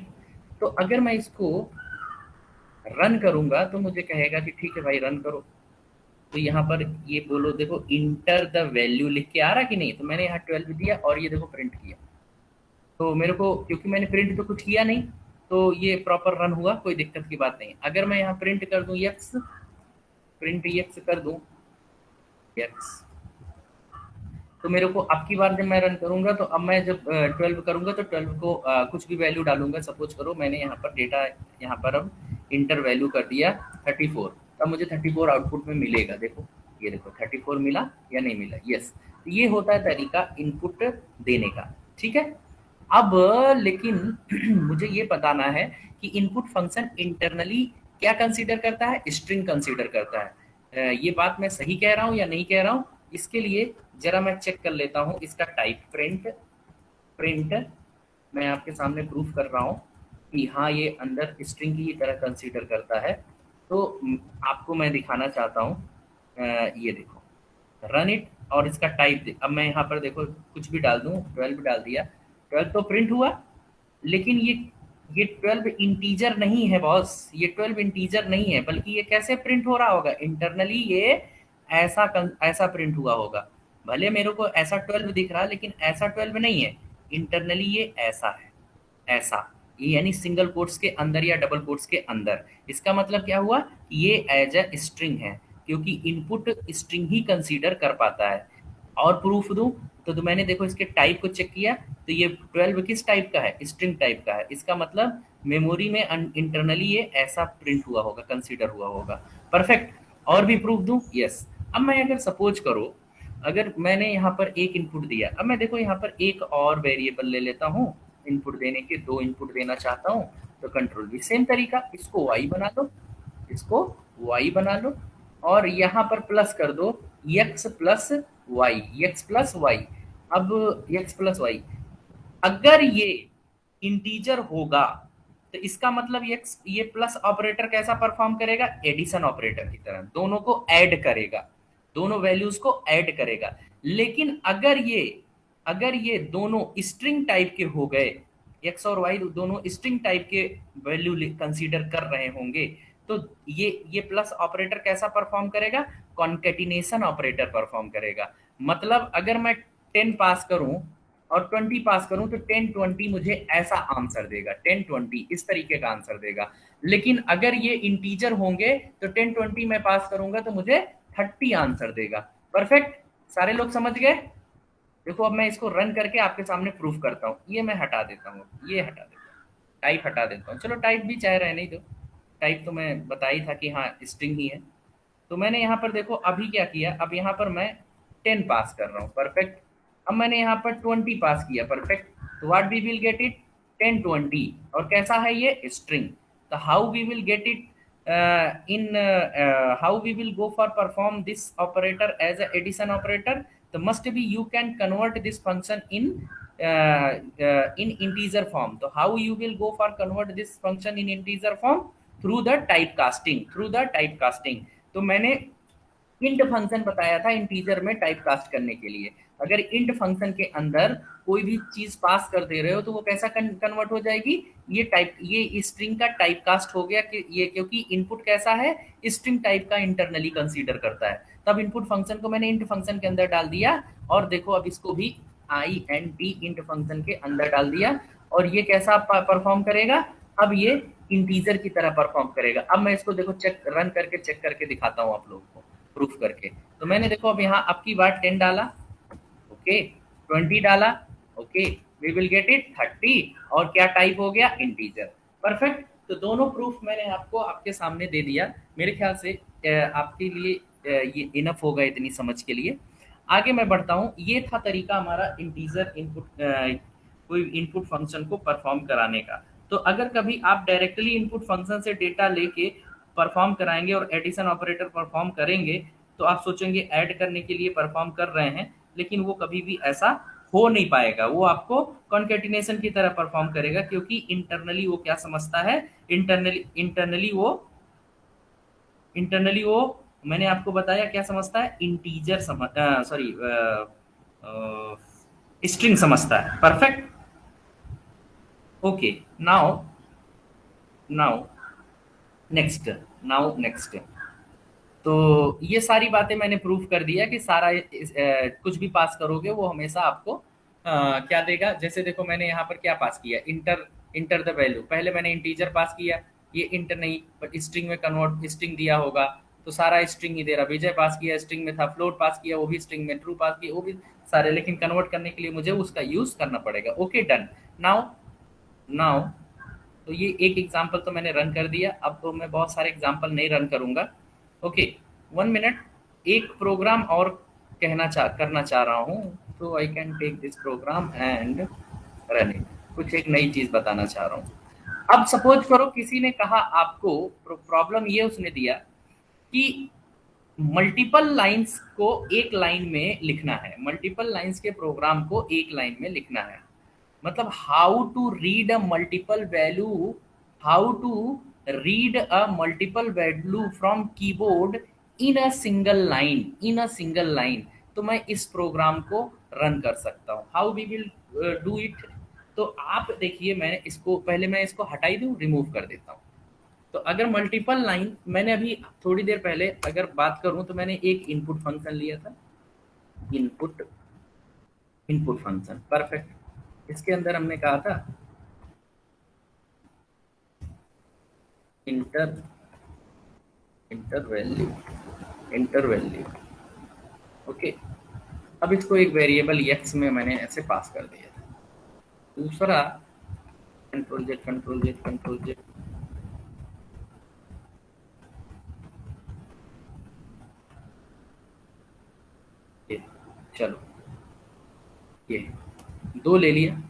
तो अगर मैं इसको रन करूंगा तो मुझे कहेगा कि ठीक है भाई रन करो। तो यहाँ पर ये बोलो, देखो इंटर द वैल्यू लिख के आ रहा कि नहीं, तो मैंने यहाँ 12 दिया और ये देखो प्रिंट किया। तो मेरे को, क्योंकि मैंने प्रिंट तो कुछ किया नहीं, तो ये प्रॉपर रन हुआ, कोई दिक्कत की बात नहीं। अगर मैं यहाँ प्रिंट कर दूं यक्स, प्रिंट यक्स कर दूं यक्स, तो मेरे को अब की बार जब मैं रन करूंगा तो अब मैं जब 12 करूंगा तो 12 को कुछ भी वैल्यू डालूंगा। सपोज करो मैंने यहाँ पर डेटा, यहाँ पर अब इंटर वैल्यू कर दिया 34, तब मुझे 34 आउटपुट में मिलेगा। देखो ये देखो 34 मिला या नहीं मिला, यस। तो ये होता है तरीका इनपुट देने का, ठीक है। अब लेकिन मुझे ये बताना है कि इनपुट फंक्शन इंटरनली क्या कंसीडर करता है, स्ट्रिंग कंसीडर करता है। ये बात मैं सही कह रहा हूँ या नहीं कह रहा हूँ, इसके लिए जरा मैं चेक कर लेता हूँ इसका टाइप। प्रिंट मैं आपके सामने प्रूफ कर रहा हूँ कि हाँ ये अंदर स्ट्रिंग की तरह कंसीडर करता है। तो आपको मैं दिखाना चाहता हूँ, ये देखो रन इट और इसका टाइप। अब मैं यहाँ पर देखो कुछ भी डाल दूँ, 12 डाल दिया, 12 तो प्रिंट हुआ, लेकिन ये 12 इंटीजर नहीं है बॉस, ये 12 इंटीजर नहीं है, बल्कि ये कैसे प्रिंट हो रहा होगा, इंटरनली ये ऐसा प्रिंट हुआ होगा। भले मेरे को ऐसा 12 दिख रहा है लेकिन ऐसा 12 नहीं है, इंटरनली ये ऐसा है, ऐसा। यानी सिंगल कोट्स के अंदर या डबल कोट्स के अंदर। इसका मतलब क्या हुआ, ये एज अ स्ट्रिंग है, क्योंकि इनपुट स्ट्रिंग ही कंसीडर कर पाता है। और प्रूफ दूं तो मैंने देखो इसके टाइप को चेक किया, तो ये 12 किस टाइप का है, स्ट्रिंग टाइप का है। इसका मतलब मेमोरी में इंटरनली ये ऐसा प्रिंट हुआ होगा, कंसीडर हुआ होगा। परफेक्ट। और भी प्रूफ दूं? यस। अब मैं अगर सपोज करो, अगर मैंने यहाँ पर एक इनपुट दिया, अब मैं देखो यहाँ पर एक और वेरिएबल ले लेता हूँ इनपुट देने के, 2 इनपुट देना चाहता हूँ, तो कंट्रोल भी सेम तरीका, इसको वाई बना लो, इसको वाई बना लो, और यहाँ पर प्लस कर दो X plus Y, X plus Y. अब एक्स प्लस वाई, अगर ये इंटीजर होगा तो इसका मतलब ये प्लस ऑपरेटर कैसा परफॉर्म करेगा, एडिशन ऑपरेटर की तरह, दोनों को ऐड करेगा, दोनों वैल्यूज को ऐड करेगा। लेकिन अगर ये दोनों स्ट्रिंग टाइप के हो गए, एक्स और वाई दोनों स्ट्रिंग टाइप के वैल्यू कंसीडर कर रहे होंगे, तो ये प्लस ऑपरेटर कैसा परफॉर्म करेगा, कॉन्केटिनेशन ऑपरेटर परफॉर्म करेगा। मतलब अगर मैं 10 पास करूं और 20 पास करूं तो 10-20 मुझे ऐसा आंसर देगा, 10-20 इस तरीके का आंसर देगा। लेकिन अगर ये इंटीजर होंगे तो 10-20 मैं पास करूंगा तो मुझे 30 आंसर देगा। परफेक्ट, सारे लोग समझ गए? देखो अब मैं इसको रन करके आपके सामने प्रूफ करता हूँ। ये मैं हटा देता हूँ, ये हटा देता हूँ, टाइप हटा देता हूँ, चलो टाइप भी चाहे रहने ही दो, टाइप तो मैं बता ही था कि हाँ स्ट्रिंग ही है। तो मैंने यहाँ पर देखो अभी क्या किया, अब यहाँ पर मैं 10 पास कर रहा हूँ, परफेक्ट। अब मैंने यहाँ पर 20 पास किया, परफेक्ट। तो what we will get it, 10-20, और कैसा है ये, स्ट्रिंग। तो how we will get it in how we will go for perform this operator as a addition operator, the must be you can convert this function in integer form. So how you will go for convert this function in integer form, through the typecasting. तो मैंने int function बताया था integer में type cast करने के लिए। अगर int function के अंदर कोई भी चीज पास कर दे रहे हो तो वो कैसा कन्वर्ट हो जाएगी, ये स्ट्रिंग का टाइप कास्ट हो गया कि ये, क्योंकि इनपुट कैसा है, स्ट्रिंग टाइप का इंटरनली कंसीडर करता है। तब इनपुट फंक्शन को मैंने इंट फंक्शन के अंदर डाल दिया, और देखो अब इसको भी INT इंट फंक्शन के अंदर डाल दिया, और ये कैसा परफॉर्म करेगा, अब ये इंटीजर की तरह परफॉर्म करेगा। अब मैं इसको देखो रन करके चेक करके दिखाता हूँ आप लोगों को प्रूफ करके। तो मैंने देखो अब यहाँ अब की बार 10 डाला, ओके, 20 डाला, okay, we will get it 30, और क्या टाइप हो गया, इंटीजर। परफेक्ट। तो दोनों प्रूफ मैंने आपको आपके सामने दे दिया। मेरे ख्याल से आपके लिए ये इनफ होगा इतनी समझ के लिए। आगे मैं बढ़ता हूँ। ये था तरीका हमारा इंटीजर इनपुट कोई इनपुट फंक्शन को परफॉर्म कराने का। तो अगर कभी आप डायरेक्टली इनपुट फंक्शन से डेटा लेके परफॉर्म कराएंगे और एडिशन ऑपरेटर परफॉर्म करेंगे, तो आप सोचेंगे ऐड करने के लिए परफॉर्म कर रहे हैं, लेकिन वो कभी भी ऐसा हो नहीं पाएगा। वो आपको कॉन्केटिनेशन की तरह परफॉर्म करेगा, क्योंकि इंटरनली वो क्या समझता है, इंटरनली वो मैंने आपको बताया क्या समझता है, इंटीजर स्ट्रिंग समझता है। परफेक्ट। Okay, now next. तो ये सारी बातें मैंने प्रूफ कर दिया कि सारा कुछ भी पास करोगे वो हमेशा आपको क्या देगा। जैसे देखो मैंने यहाँ पर क्या पास किया, इंटर द वैल्यू, पहले मैंने इंटीजर पास किया, ये इंटर नहीं बट स्ट्रिंग में कन्वर्ट स्ट्रिंग दिया होगा, तो सारा स्ट्रिंग ही दे रहा। विजय पास किया स्ट्रिंग में था, फ्लोट पास किया वो भी स्ट्रिंग में, ट्रू पास किया वो भी सारे, लेकिन कन्वर्ट करने के लिए मुझे उसका यूज करना पड़ेगा। Okay, done. नाउ तो ये एक एग्जाम्पल तो मैंने रन कर दिया, अब तो मैं बहुत सारे एग्जाम्पल नहीं रन करूंगा। ओके, 1 मिनट, एक प्रोग्राम और करना चाह रहा हूँ, तो I can take this program and run it. कुछ एक नई चीज बताना चाह रहा हूँ। अब सपोज करो किसी ने कहा आपको प्रॉब्लम ये उसने दिया कि मल्टीपल लाइंस को एक लाइन में लिखना है, मल्टीपल लाइंस के प्रोग्राम को एक लाइन में लिखना है। मतलब how to read a multiple value from keyboard in a single line. तो मैं इस प्रोग्राम को रन कर सकता हूँ। How we will do it, तो आप देखिए, मैंने इसको पहले मैं इसको हटाई दूं, रिमूव कर देता हूँ। तो अगर मल्टीपल लाइन, मैंने अभी थोड़ी देर पहले अगर बात करूं तो मैंने एक इनपुट फंक्शन लिया था, इनपुट फंक्शन। परफेक्ट। इसके अंदर हमने कहा था इंटर वैल्यू। ओके, अब इसको एक वेरिएबल x में मैंने ऐसे पास कर दिया था। दूसरा कंट्रोल जेड, ये चलो, ये 2 ले लिया,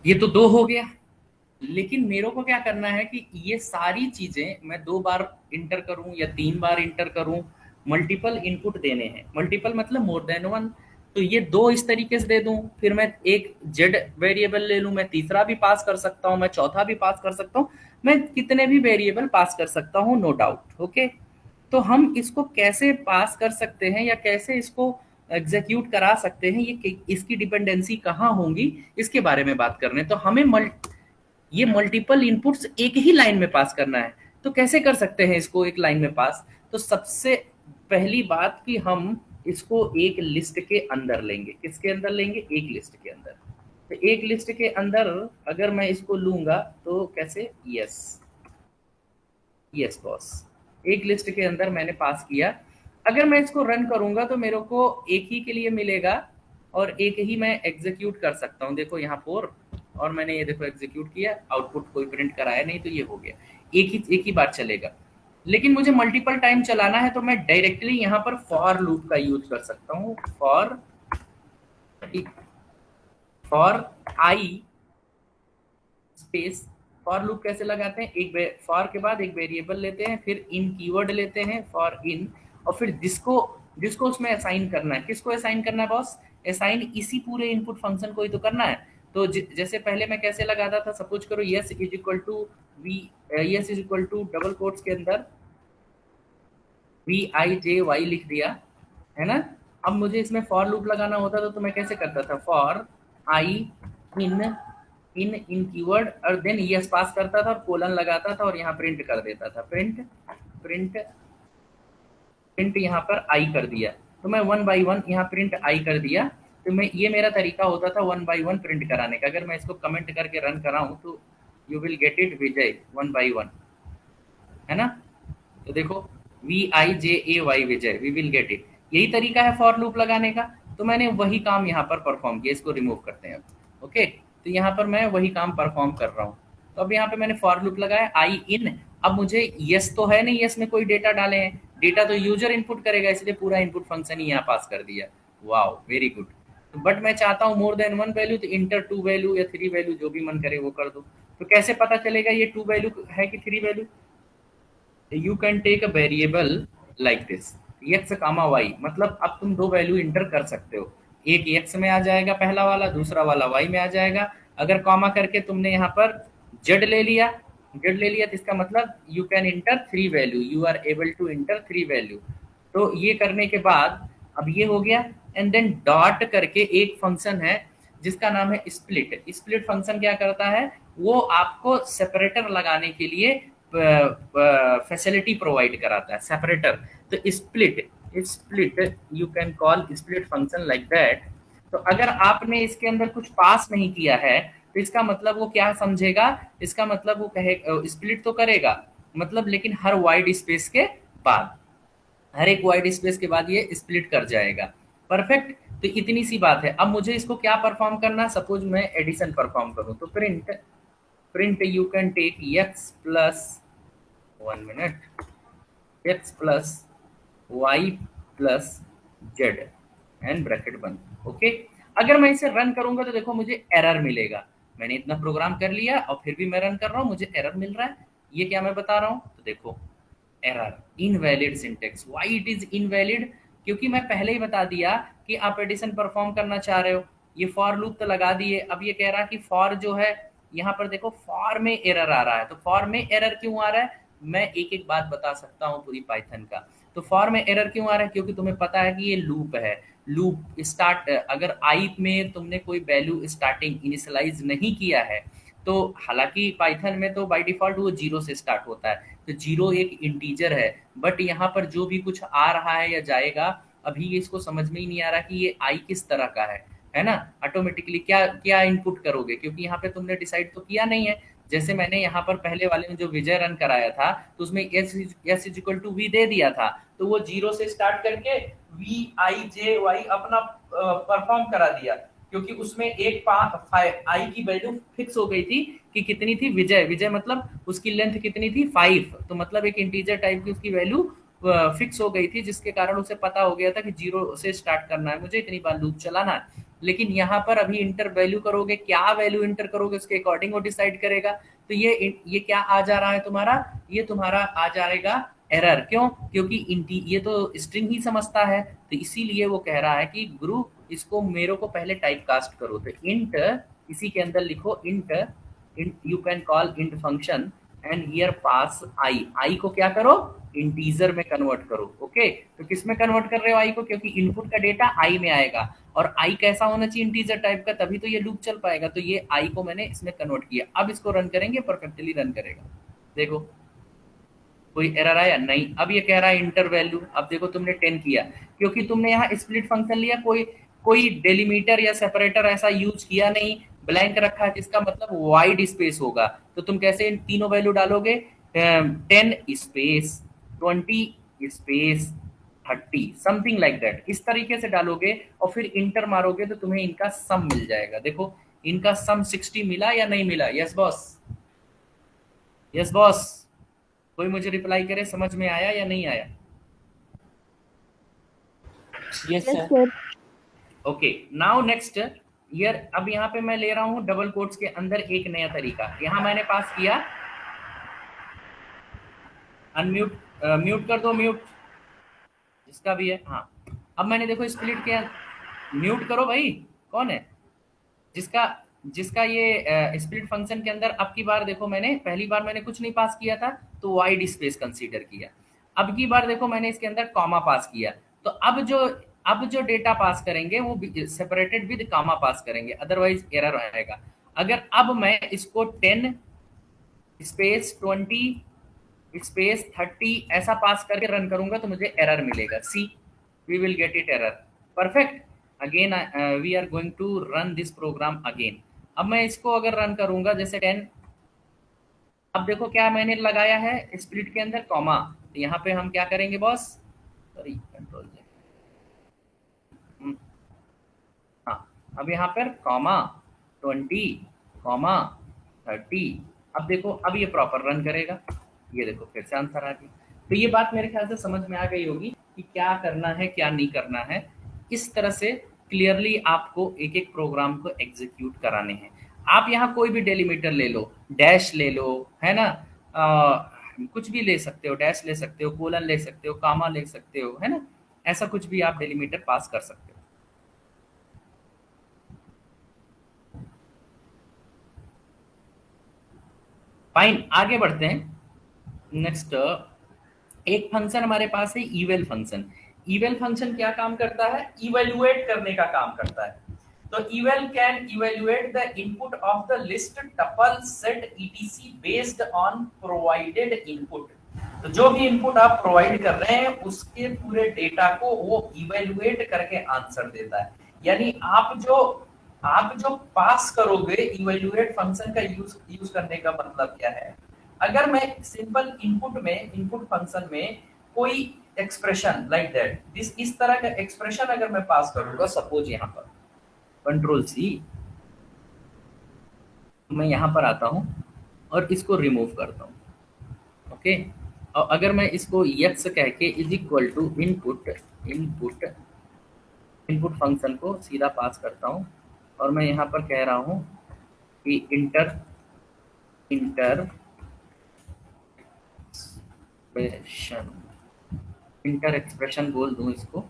ये तो 2 हो गया। लेकिन मेरे को क्या करना है कि ये सारी चीजें मैं 2 बार इंटर करूं या 3 बार इंटर करूं, मल्टीपल इनपुट देने हैं। मल्टीपल मतलब मोर देन 1। तो ये 2 इस तरीके से दे दूं, फिर मैं एक जेड वेरिएबल ले लूं, मैं तीसरा भी पास कर सकता हूं, मैं चौथा भी पास कर सकता हूं, मैं कितने भी वेरिएबल पास कर सकता हूं, नो डाउट। ओके, तो हम इसको कैसे पास कर सकते हैं या कैसे इसको एग्जीक्यूट करा सकते हैं, ये इसकी डिपेंडेंसी कहाँ होंगी, इसके बारे में बात करने। तो हमें ये मल्टीपल इनपुट्स एक ही लाइन में पास करना है। तो कैसे कर सकते हैं इसको एक लाइन में पास? तो सबसे पहली बात कि हम इसको एक लिस्ट के अंदर लेंगे। किसके अंदर लेंगे? एक लिस्ट के अंदर। तो एक लिस्ट के अंदर अगर मैं इसको लूंगा तो कैसे? यस बॉस, एक लिस्ट के अंदर मैंने पास किया। अगर मैं इसको रन करूंगा तो मेरे को एक ही के लिए मिलेगा और एक ही मैं एग्जीक्यूट कर सकता हूँ। देखो यहाँ 4 और मैंने ये देखो एग्जीक्यूट किया, आउटपुट कोई प्रिंट कराया नहीं, तो ये हो गया। एक ही बार चलेगा। लेकिन मुझे मल्टीपल टाइम चलाना है तो मैं डायरेक्टली यहाँ पर फॉर लूप का यूज कर सकता हूँ। For I space, for loop कैसे लगाते हैं? एक फॉर के बाद एक वेरिएबल लेते हैं, फिर इन कीवर्ड लेते हैं, फॉर इन, और फिर जिसको उसमें असाइन करना है। किसको असाइन करना है बॉस? असाइन इसी पूरे इनपुट फंक्शन को ही तो करना है। तो जैसे पहले मैं कैसे लगाता था, सपोज करो S is equal to double quotes के अंदर VIJY लिख दिया, है ना। अब मुझे इसमें फॉर लूप लगाना होता था तो मैं कैसे करता था? फॉर आई इन कीवर्ड और देन यस पास करता था और कोलन लगाता था और यहाँ प्रिंट कर देता था। प्रिंट यहाँ पर आई कर दिया, तो मैं 1 by 1 यहाँ प्रिंट आई कर दिया। तो मैं ये मेरा तरीका होता था 1 by 1 प्रिंट कराने का। अगर मैं इसको कमेंट करके रन कराऊं तो you will get it Vijay 1 by 1, है ना। तो देखो VIJAY Vijay, we will get it. यही तरीका है फॉर लूप लगाने का। तो मैंने वही काम यहाँ पर परफॉर्म किया। इसको रिमूव करते हैं। ओके, तो यहाँ पर मैं वही काम परफॉर्म कर रहा हूँ। तो अब यहाँ पे मैंने फॉर लूप लगाया आई इन। अब मुझे यस तो है नहीं, यस में कोई डेटा डाले हैं, डेटा तो यूजर इनपुट करेगा, इसलिए पूरा इनपुट फंक्शन ही यहाँ पास कर दिया। Wow, very good. बट मैं चाहता हूँ मोर देन 1 वैल्यू, तो इंटर 2 वैल्यू या 3 वैल्यू, जो भी मन करे वो कर दो। तो कैसे पता चलेगा ये 2 वैल्यू है कि 3 value? You can take a variable like this, x, y, मतलब अब तुम 2 वैल्यू इंटर कर सकते हो। एक x में आ जाएगा पहला वाला, दूसरा वाला y में आ जाएगा। अगर कॉमा करके तुमने यहाँ पर z ले लिया तो इसका मतलब you can enter 3 value, you are able to enter 3 value. तो ये करने के बाद अब ये हो गया। एंड देन डॉट करके एक फंक्शन है जिसका नाम है स्प्लिट। स्प्लिट फंक्शन क्या करता है? वो आपको सेपरेटर लगाने के लिए फैसिलिटी प्रोवाइड कराता है, सेपरेटर। तो split you can call split function like that. तो अगर आपने इसके अंदर कुछ पास नहीं किया है तो इसका मतलब वो क्या समझेगा? इसका मतलब वो कहेगा स्प्लिट तो करेगा, मतलब लेकिन हर वाइड स्पेस के बाद, हर एक वाइड स्पेस के बाद ये स्प्लिट कर जाएगा। परफेक्ट। तो इतनी सी बात है। अब मुझे इसको क्या परफॉर्म करना? सपोज मैं एडिशन परफॉर्म करूं तो print you can take x plus 1 minute x plus y plus z and bracket बंद। ओके, अगर मैं इसे रन करूंगा तो देखो मुझे एरर मिलेगा। मैंने इतना प्रोग्राम कर लिया और फिर भी मैं रन कर रहा हूं, मुझे एरर मिल रहा है। ये क्या मैं बता रहा हूं? तो देखो error, invalid syntax. Why it is invalid? क्योंकि मैं पहले ही बता दिया कि आप एडिशन परफॉर्म करना चाह रहे हो। ये फॉर लूप तो लगा दिए। अब ये कह रहा है कि फॉर जो है यहाँ पर देखो फॉर में एरर आ रहा है। तो फॉर में एरर क्यों आ रहा है? मैं एक एक बात बता सकता हूँ पूरी पाइथन का। तो फॉर में एरर क्यों आ रहा है? क्योंकि तुम्हें पता है कि ये लूप है। लूप स्टार्ट, अगर आई में तुमने कोई वैल्यू स्टार्टिंग इनिशियलाइज नहीं किया है तो, हालांकि पाइथन में तो बाय डिफॉल्ट वो 0 से स्टार्ट होता है, तो 0 एक इंटीजर है। बट यहाँ पर जो भी कुछ आ रहा है या जाएगा, अभी इसको समझ में ही नहीं आ रहा कि ये आई किस तरह का है ना। ऑटोमेटिकली क्या क्या इनपुट करोगे, क्योंकि यहाँ पे तुमने डिसाइड तो किया नहीं है। जैसे मैंने यहाँ पर पहले वाले में जो विजय रन कराया था तो उसमें S is equal to V दे दिया था, तो वो 0 से स्टार्ट करके वी आई जे वाई अपना परफॉर्म करा दिया, क्योंकि उसमें एक आई की वैल्यू फिक्स हो गई थी कि कितनी थी, विजय विजय मतलब उसकी लेंथ कितनी थी 5, तो मतलब एक इंटीजर टाइप की उसकी वैल्यू फिक्स हो गई थी, जिसके कारण उसे पता हो गया था कि 0 से स्टार्ट करना है मुझे, इतनी बार लूप चलाना है। लेकिन यहाँ पर अभी इंटर वैल्यू करोगे, क्या वैल्यू इंटर करोगे उसके अकॉर्डिंग वो डिसाइड करेगा। तो ये क्या आ जा रहा है तुम्हारा, ये तुम्हारा आ जाएगा एरर। क्यों? क्योंकि ये तो स्ट्रिंग ही समझता है, तो इसीलिए वो कह रहा है कि गुरु इसको मेरे को पहले टाइप कास्ट करो, तो इंट इसी के अंदर लिखो int you can call int function and here pass I को क्या करो, इंटीजर में कन्वर्ट करो। ओके, तो किस में कन्वर्ट कर रहे हो आई को, क्योंकि इनपुट का डेटा आई में आएगा और आई कैसा होना चाहिए, इंटीजर टाइप का, तभी तो ये लूप चल पाएगा। तो ये आई को मैंने इसमें कन्वर्ट किया, अब इसको रन करेंगे, परफेक्टली रन करेगा। देखो कोई एरर आया नहीं। अब ये कह रहा है इंटर वैल्यू, अब देखो तुमने 10 किया क्योंकि तुमने यहाँ स्प्लिट फंक्शन लिया, कोई डेलीमीटर या सेपरेटर ऐसा यूज किया नहीं, ब्लैंक रखा, जिसका मतलब वाइड स्पेस होगा। तो तुम कैसे इन तीनों वैल्यू डालोगे, 10 space 20 space 30 something like that, इस तरीके से डालोगे और फिर इंटर मारोगे तो तुम्हें इनका सम मिल जाएगा। देखो इनका सम 60 मिला या नहीं मिला? यस बॉस, यस बॉस, कोई मुझे रिप्लाई करे, समझ में आया या नहीं आया? Yes, Yes, sir. sir. Okay, now next year. अब यहाँ पे मैं ले रहा हूँ डबल कोट्स के अंदर एक नया तरीका, यहाँ मैंने पास किया, अनम्यूट म्यूट कर दो, म्यूट जिसका भी है। हाँ, अब मैंने देखो स्प्लिट किया, म्यूट करो भाई, कौन है जिसका जिसका ये स्प्लिट फंक्शन के अंदर। अब की बार देखो, मैंने पहली बार मैंने कुछ नहीं पास किया था तो वाइड स्पेस कंसीडर किया, अब की बार देखो मैंने इसके अंदर कॉमा पास किया, तो अब जो डेटा पास करेंगे वो सेपरेटेड विद कॉमा पास करेंगे, अदरवाइज एरर आएगा। अगर अब मैं इसको 10 स्पेस 20 स्पेस 30 ऐसा पास करके रन करूंगा तो मुझे एरर मिलेगा, see we will get it error, perfect. Again we are going to run this program again. अब मैं इसको अगर रन करूंगा जैसे 10, अब देखो क्या मैंने लगाया है स्प्लिट के अंदर कॉमा, तो यहाँ पे हम क्या करेंगे बॉस, सॉरी कंट्रोल, हाँ, अब यहाँ पर कॉमा 20 कॉमा 30, अब देखो अब ये प्रॉपर रन करेगा, ये देखो फिर से आंसर आ गई। तो ये बात मेरे ख्याल से समझ में आ गई होगी कि क्या करना है क्या नहीं करना है। इस तरह से क्लियरली आपको एक एक प्रोग्राम को एग्जीक्यूट कराने हैं। आप यहाँ कोई भी डेलीमीटर ले लो, डैश ले लो, है ना, कुछ भी ले सकते हो, डैश ले सकते हो, कोलन ले सकते हो, कामा ले सकते हो, है ना, ऐसा कुछ भी आप डेलीमीटर पास कर सकते हो। फाइन, आगे बढ़ते हैं। नेक्स्ट एक फंक्शन हमारे पास है इवेल फंक्शन। इवेल फंक्शन क्या काम करता है, इवेल्युएट करने का काम करता है। तो eval can evaluate the input of the list tuple set etc based on provided input. तो जो भी इनपुट आप प्रोवाइड कर रहे हैं उसके पूरे डेटा को वो इवेल्युएट करके आंसर देता है। यानी आप जो पास करोगे, इवेल्युएट फंक्शन का यूज करने का मतलब क्या है, अगर मैं सिंपल इनपुट फंक्शन में कोई एक्सप्रेशन लाइक दैट दिस इस तरह का एक्सप्रेशन अगर मैं पास करूंगा, सपोज यहाँ पर कंट्रोल सी, मैं यहाँ पर आता हूँ और इसको रिमूव करता हूँ। ओके, और अगर मैं इसको यक्स कह के is equal to input function को सीधा पास करता हूँ और मैं यहाँ पर कह रहा हूँ कि इंटर एक्सप्रेशन बोल दूं इसको,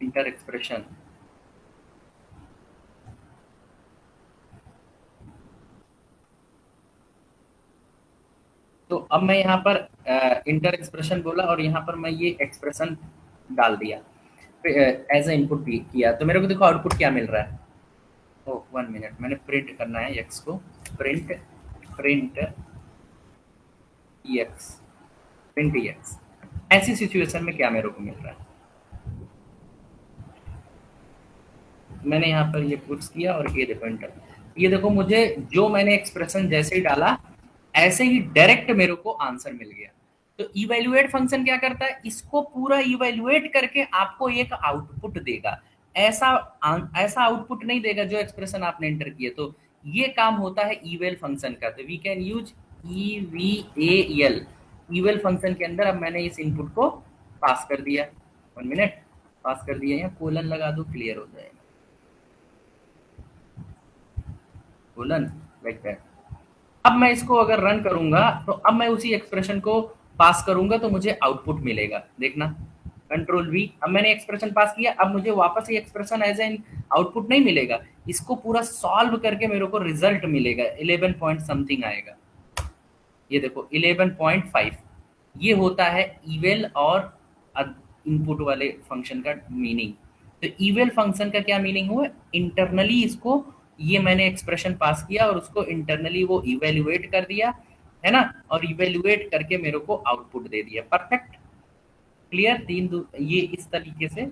इंटर एक्सप्रेशन। तो अब मैं यहाँ पर इंटर एक्सप्रेशन बोला और यहाँ पर मैं ये एक्सप्रेशन डाल दिया एज ए इनपुट भी किया, तो मेरे को देखो आउटपुट क्या मिल रहा है। ओह 1 मिनट, मैंने प्रिंट करना है एक्स को, प्रिंट एक्स। ऐसी सिचुएशन में क्या मेरे को मिल रहा है, मैंने यहाँ पर ये पुट्स किया और ये देखो इंटर। ये देखो, मुझे जो मैंने एक्सप्रेशन जैसे ही डाला ऐसे ही डायरेक्ट मेरे को आंसर मिल गया। तो इवैल्यूएट फंक्शन क्या करता है, इसको पूरा इवैल्यूएट करके आपको एक आउटपुट देगा। ऐसा ऐसा आउटपुट नहीं देगा जो एक्सप्रेशन आपने एंटर किया। तो ये काम होता है इवेल फंक्शन का। तो we can use EVAL, eval function के अंदर। अब मैंने इस इनपुट को पास कर दिया, 1 मिनट, पास कर दिया, यहाँ कोलन लगा दो, क्लियर हो जाएगा, कोलन लाइक दैट। अब मैं इसको अगर रन करूंगा तो अब मैं उसी एक्सप्रेशन को पास करूंगा तो मुझे आउटपुट मिलेगा, देखना, कंट्रोल V। अब मैंने एक्सप्रेशन पास किया, अब मुझे वापस ये एक्सप्रेशन एज एन आउटपुट नहीं मिलेगा, इसको पूरा सॉल्व करके मेरे को रिजल्ट मिलेगा, 11 पॉइंट समथिंग आएगा। ये देखो 11.5। ये होता है इवेल और इनपुट वाले फंक्शन का मीनिंग। तो इवेल फंक्शन का क्या मीनिंग हुआ, इंटरनली इसको, ये मैंने एक्सप्रेशन पास किया और उसको इंटरनली वो इवेल्युएट कर दिया, है ना, और इवेल्युएट करके मेरे को आउटपुट दे दिया। परफेक्ट, क्लियर, ये इस तरीके से।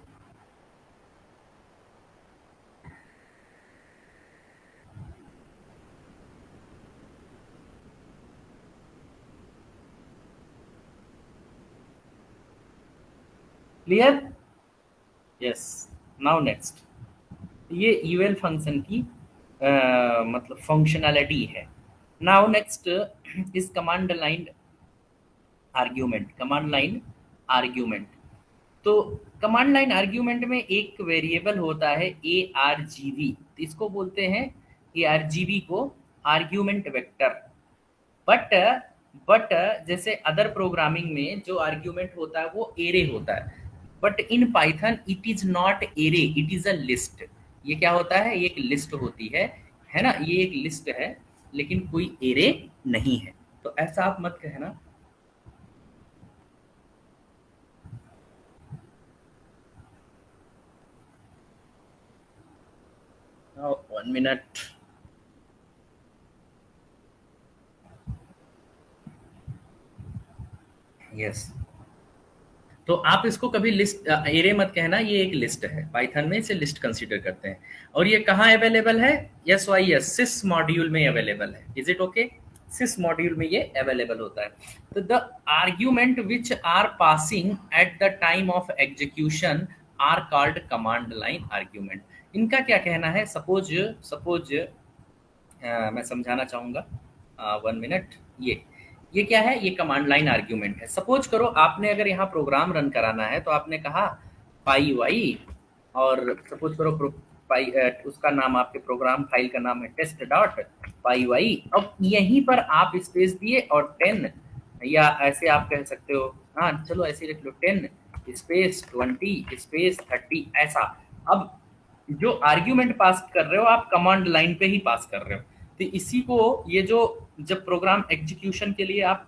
Clear, yes. नाउ नेक्स्ट, ये इवेल फंक्शन की मतलब फंक्शनैलिटी है। Now next is command line argument. Command line argument, तो कमांड लाइन आर्ग्यूमेंट में एक वेरिएबल होता है ARGV, इसको बोलते हैं ARGV को आर्ग्यूमेंट वेक्टर। बट बट जैसे अदर प्रोग्रामिंग में जो आर्ग्यूमेंट होता है वो एरे होता है, but in Python it is not array, it is a list. ये क्या होता है, ये एक लिस्ट होती है ना, ये एक लिस्ट है लेकिन कोई एरे नहीं है। तो ऐसा आप मत कहना। Now, 1 minute. यस, तो आप इसको कभी लिस्ट एरे मत कहना, ये एक लिस्ट है, पाइथन में इसे लिस्ट कंसीडर करते हैं। और ये कहाँ अवेलेबल है, S Y S, sys module में अवेलेबल है। Is it okay, sys module में ये अवेलेबल होता है। तो the argument which are passing at the time of execution are called command line argument. इनका क्या कहना है, सपोज मैं समझाना चाहूंगा, 1 मिनट। ये क्या है, ये कमांड लाइन आर्ग्यूमेंट है। सपोज करो आपने अगर यहाँ प्रोग्राम रन कराना है तो आपने कहा पाई वाई, और सपोज करो पाई उसका नाम, आपके प्रोग्राम फाइल का नाम है टेस्ट डॉट पाई वाई। अब यहीं पर आप स्पेस दिए और 10, या ऐसे आप कह सकते हो, हाँ चलो ऐसे लिख लो, 10 स्पेस 20 स्पेस 30, ऐसा। अब जो आर्ग्यूमेंट पास कर रहे हो आप कमांड लाइन पे ही पास कर रहे हो। तो इसी को, ये जो जब प्रोग्राम एग्जीक्यूशन के लिए आप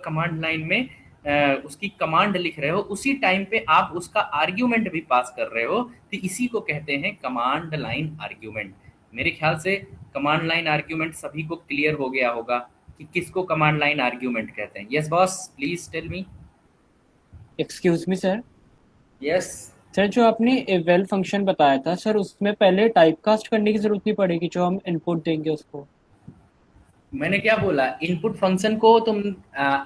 कमांड लाइन में उसकी कमांड लिख रहे हो, उसी टाइम पे आप उसका आर्ग्यूमेंट भी पास कर रहे हो, तो इसी को कहते हैं कमांड लाइन आर्ग्यूमेंट। मेरे ख्याल से कमांड लाइन आर्ग्यूमेंट सभी को क्लियर हो गया होगा कि किसको कमांड लाइन आर्ग्यूमेंट कहते हैं। Yes boss, please tell me. Excuse me sir. Yes sir, जो आपने इवेल फंक्शन बताया था सर, उसमें पहले टाइप कास्ट करने की जरूरत नहीं पड़ेगी जो हम इनपुट देंगे उसको? मैंने क्या बोला, इनपुट फंक्शन को तुम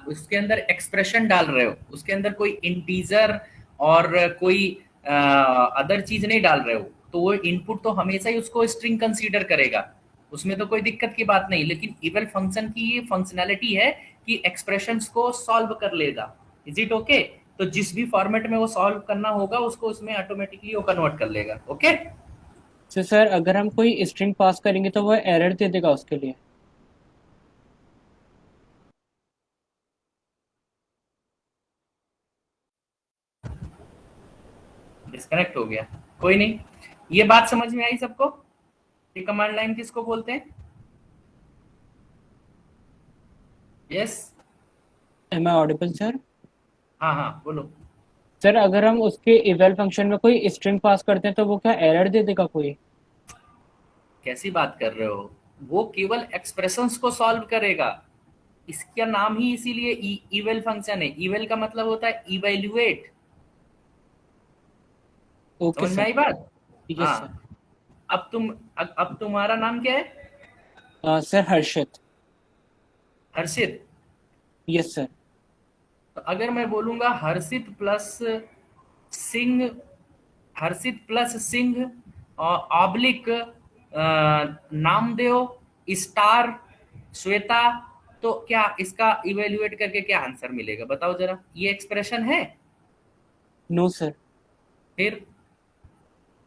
उसके अंदर एक्सप्रेशन डाल रहे हो, उसके अंदर कोई इंटीजर और कोई अदर चीज नहीं डाल रहे हो, तो वो इनपुट तो हमेशा ही उसको स्ट्रिंग कंसीडर करेगा, उसमें तो कोई दिक्कत की बात नहीं। लेकिन इवेल फंक्शन की ये फंक्शनैलिटी है कि एक्सप्रेशंस को सॉल्व कर लेगा। Is it okay? तो जिस भी फॉर्मेट में वो सॉल्व करना होगा उसको उसमें ऑटोमेटिकली वो कन्वर्ट कर लेगा। ओके तो सर, अगर हम कोई स्ट्रिंग पास करेंगे तो वो एरर दे देगा उसके लिए? डिस्कनेक्ट हो गया, कोई नहीं। ये बात समझ में आई सबको, ये कमांड लाइन किसको बोलते हैं? Yes, am I audible sir? हाँ हाँ बोलो। सर, अगर हम उसके इवेल फंक्शन में कोई स्ट्रिंग पास करते हैं तो वो क्या एरर दे देगा कोई? कैसी बात कर रहे हो, वो केवल एक्सप्रेशंस को सॉल्व करेगा। इसका नाम ही इसीलिए इवेल फंक्शन है। इवेल का मतलब होता है इवेल्युएट। ओके समझ में सर। आई बात? Yes sir. हाँ, अब तुम्हारा नाम क्या है? Sir Harshit. Harshit. Yes sir. तो अगर मैं बोलूंगा हर्षित प्लस सिंह, हर्षित प्लस सिंह और ऑब्लिक नामदेव स्टार श्वेता, तो क्या इसका इवेल्युएट करके क्या आंसर मिलेगा बताओ जरा, ये एक्सप्रेशन है? No sir. फिर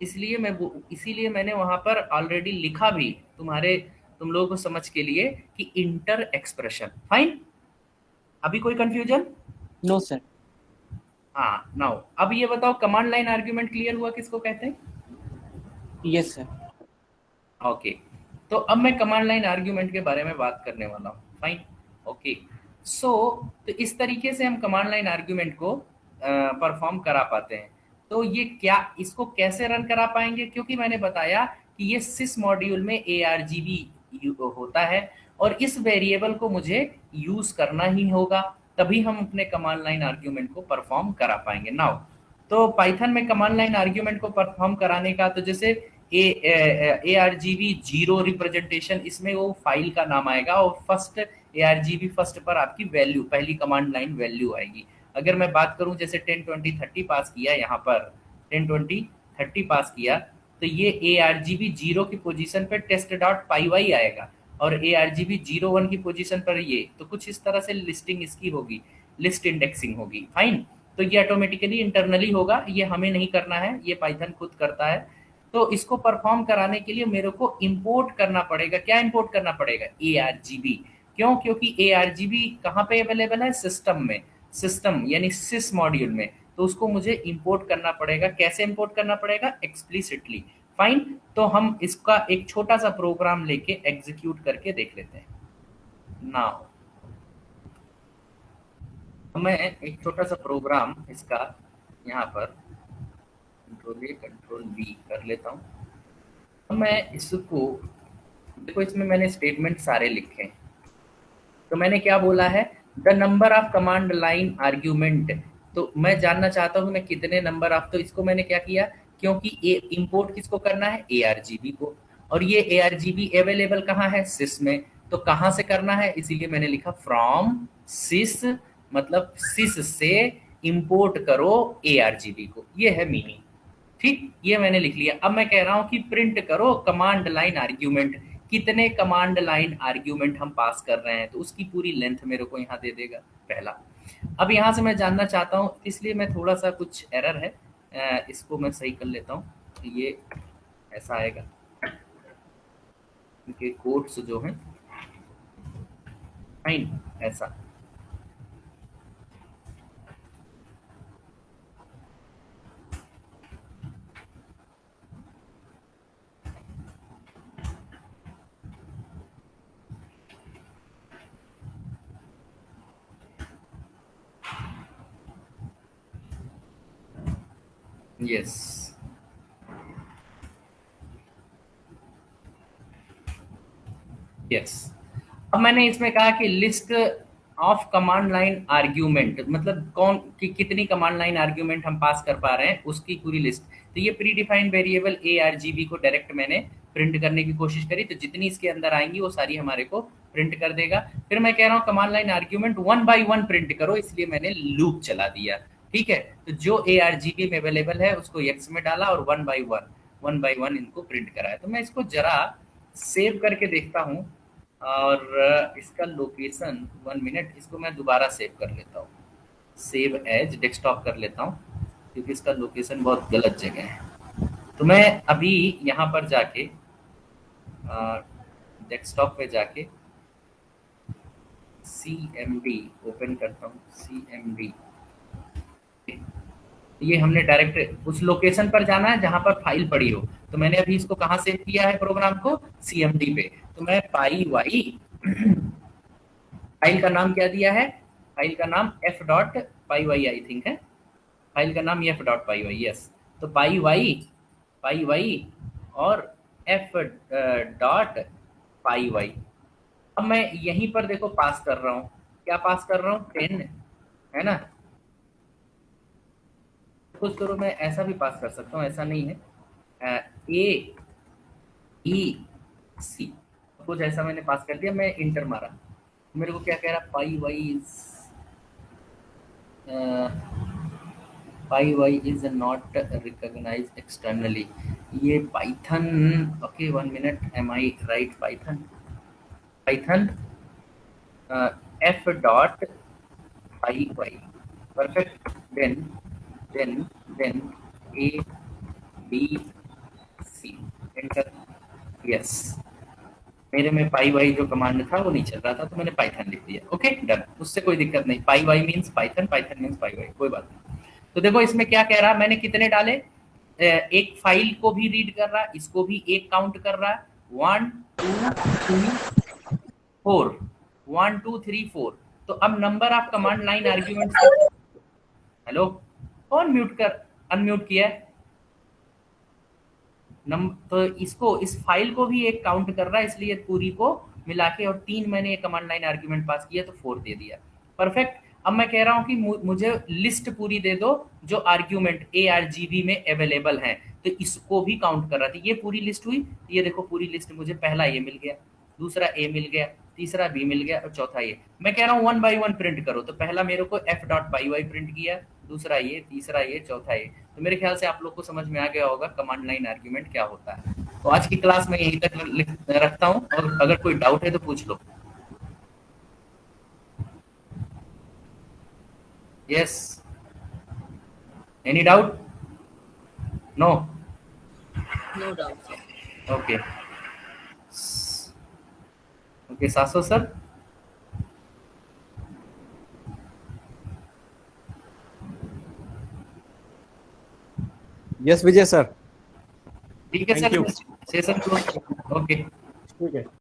इसीलिए मैंने वहां पर ऑलरेडी लिखा भी तुम लोगों को समझ के लिए कि इंटर एक्सप्रेशन। फाइन, अभी कोई कंफ्यूजन? No sir. हाँ नाउ अब ये बताओ कमांड लाइन आर्ग्यूमेंट क्लियर हुआ किसको कहते हैं? Yes sir. ओके, तो अब मैं कमांड लाइन आर्ग्यूमेंट के बारे में बात करने वाला हूँ। Fine, okay. सो तो इस तरीके से हम कमांड लाइन आर्ग्यूमेंट को परफॉर्म करा पाते हैं। तो ये क्या, इसको कैसे रन करा पाएंगे, क्योंकि मैंने बताया कि ये सिस मॉड्यूल में ARGB होता है और इस वेरिएबल को मुझे यूज करना ही होगा, तभी हम अपने कमांड लाइन आर्ग्यूमेंट को परफॉर्म करा पाएंगे। नाउ तो पाइथन में कमांड लाइन आर्ग्यूमेंट को परफॉर्म कराने का, तो जैसे ARGB जीरो रिप्रेजेंटेशन, इसमें वो फाइल का नाम आएगा और फर्स्ट ARGB फर्स्ट पर आपकी वैल्यू, पहली कमांड लाइन वैल्यू आएगी। अगर मैं बात करूं जैसे 10 20 30 पास किया, यहाँ पर 10 20 30 पास किया, तो ये ARGB जीरो की पोजीशन पे टेस्ट डॉट पाई वाई आएगा और ARGB 01 की पोजीशन पर ये, तो कुछ इस तरह से लिस्टिंग इसकी होगी, लिस्ट इंडेक्सिंग होगी। फाइन, तो ये ऑटोमेटिकली इंटरनली होगा, ये हमें नहीं करना है, ये पाइथन खुद करता है। तो इसको परफॉर्म कराने के लिए मेरे को इंपोर्ट करना पड़ेगा। क्या इंपोर्ट करना पड़ेगा? ARGB। क्यों? क्योंकि ARGB कहाँ पे अवेलेबल है? सिस्टम में, सिस्टम यानी सिस मॉड्यूल में, तो उसको मुझे इंपोर्ट करना पड़ेगा। कैसे इंपोर्ट करना पड़ेगा? एक्सप्लिसिटली। फाइन, तो हम इसका एक छोटा सा प्रोग्राम लेके एग्जीक्यूट करके देख लेते हैं। नाउ मैं एक छोटा सा प्रोग्राम इसका यहाँ पर Ctrl A Ctrl V कर लेता हूँ। तो मैं इसको देखो, इसमें मैंने स्टेटमेंट सारे लिखे हैं। तो मैंने क्या बोला है? The number of command line argument. तो मैं जानना चाहता हूँ कि मैं कितने नंबर ऑफ, तो इसको मैंने क्या किया, क्योंकि इंपोर्ट किसको करना है? ARGB को, और ये ARGB अवेलेबल कहाँ है? सिस में। तो कहाँ से करना है? इसीलिए मैंने लिखा फ्रॉम सिस, मतलब सिस से इंपोर्ट करो ARGB को, ये है मीनिंग। ठीक, ये मैंने लिख लिया। अब मैं कह रहा हूं कि प्रिंट करो कमांड लाइन आर्ग्यूमेंट, कितने कमांड लाइन आर्ग्यूमेंट हम पास कर रहे हैं, तो उसकी पूरी लेंथ मेरे को यहाँ दे देगा पहला। अब यहाँ से मैं जानना चाहता हूँ, इसलिए मैं थोड़ा सा कुछ एरर है, इसको मैं सही कर लेता हूँ। ये ऐसा आएगा, इनके कोड्स जो हैं, फाइन, ऐसा। Yes, yes. अब मैंने इसमें कहा कि list of command line argument, मतलब कौन कि कितनी कमांड लाइन आर्ग्यूमेंट हम पास कर पा रहे हैं उसकी पूरी लिस्ट। तो ये प्री डिफाइंड वेरिएबल ARGB को डायरेक्ट मैंने प्रिंट करने की कोशिश करी, तो जितनी इसके अंदर आएंगी वो सारी हमारे को प्रिंट कर देगा। फिर मैं कह रहा हूँ command line argument 1 by 1 print करो, इसलिए मैंने लूप चला दिया। ठीक है, तो जो ARGB में अवेलेबल है उसको X में डाला और 1 by 1 इनको प्रिंट कराया। तो मैं इसको जरा सेव करके देखता हूँ, और इसका लोकेशन 1 मिनट, इसको मैं दोबारा सेव कर लेता हूँ, सेव एज डेस्कटॉप कर लेता हूँ, क्योंकि इसका लोकेशन बहुत गलत जगह है। तो मैं अभी यहाँ पर जाके डेस्कटॉप पे जाके CMD ओपन करता हूँ, CMD। ये हमने डायरेक्ट उस लोकेशन पर जाना है जहां पर फाइल पड़ी हो। तो मैंने अभी इसको कहाँ सेव किया है प्रोग्राम को? CMD पे। तो मैं पाई वाई, फाइल का नाम क्या दिया है? फाइल का नाम f.py आई थिंक है, फाइल का नाम f.py। यस, तो पाई वाई और f.py। अब मैं यहीं पर देखो पास कर रहा हूँ, क्या पास कर रहा हूँ? 10 है ना। कुछ करो, मैं ऐसा भी पास कर सकता हूँ, ऐसा नहीं है। AEC कुछ ऐसा मैंने पास कर दिया, मैं इंटर मारा, मेरे को क्या कह रहा, py is not recognized externally. ये Python, okay 1 minute, am I right? Python F dot py, perfect. Then A B C, enter, yes. मेरे में पाई वाई जो कमांड था वो नहीं चल रहा था, तो मैंने पाइथन लिख दिया। ओके डन, उससे कोई दिक्कत नहीं। Py means Python, Python means py, कोई बात नहीं। तो देखो इसमें क्या कह रहा है, मैंने कितने डाले, एक फाइल को भी रीड कर रहा है, इसको भी एक काउंट कर रहा है, 1 2 3 4, 1 2 3 4। तो अब number of command line argument, hello कौन म्यूट कर अनम्यूट किया है? तो इसको, इस फाइल को भी एक काउंट कर रहा है, इसलिए पूरी को मिला के, और 3 मैंने एक कमांड लाइन आर्ग्यूमेंट पास किया तो 4 दे दिया। परफेक्ट। अब मैं कह रहा हूं कि मुझे लिस्ट पूरी दे दो जो आर्ग्यूमेंट ARGB में अवेलेबल हैं, तो इसको भी काउंट कर रहा था। ये पूरी लिस्ट हुई, ये देखो पूरी लिस्ट, मुझे पहला ये मिल गया, दूसरा ए मिल गया, तीसरा बी मिल गया, और चौथा ये। मैं कह रहा हूँ 1 बाई 1 प्रिंट करो, तो पहला मेरे को f.py प्रिंट किया, दूसरा ये, तीसरा ये, चौथा ये। तो मेरे ख्याल से आप लोग को समझ में आ गया होगा कमांड लाइन आर्ग्यूमेंट क्या होता है। तो आज की क्लास में यहीं तक रखता हूँ, और अगर कोई डाउट है तो पूछ लो। Yes, any doubt? No? No doubt sir. Okay okay, सासो सर। यस विजय सर, ठीक है Thank sir, you. Session close. Okay. ठीक है।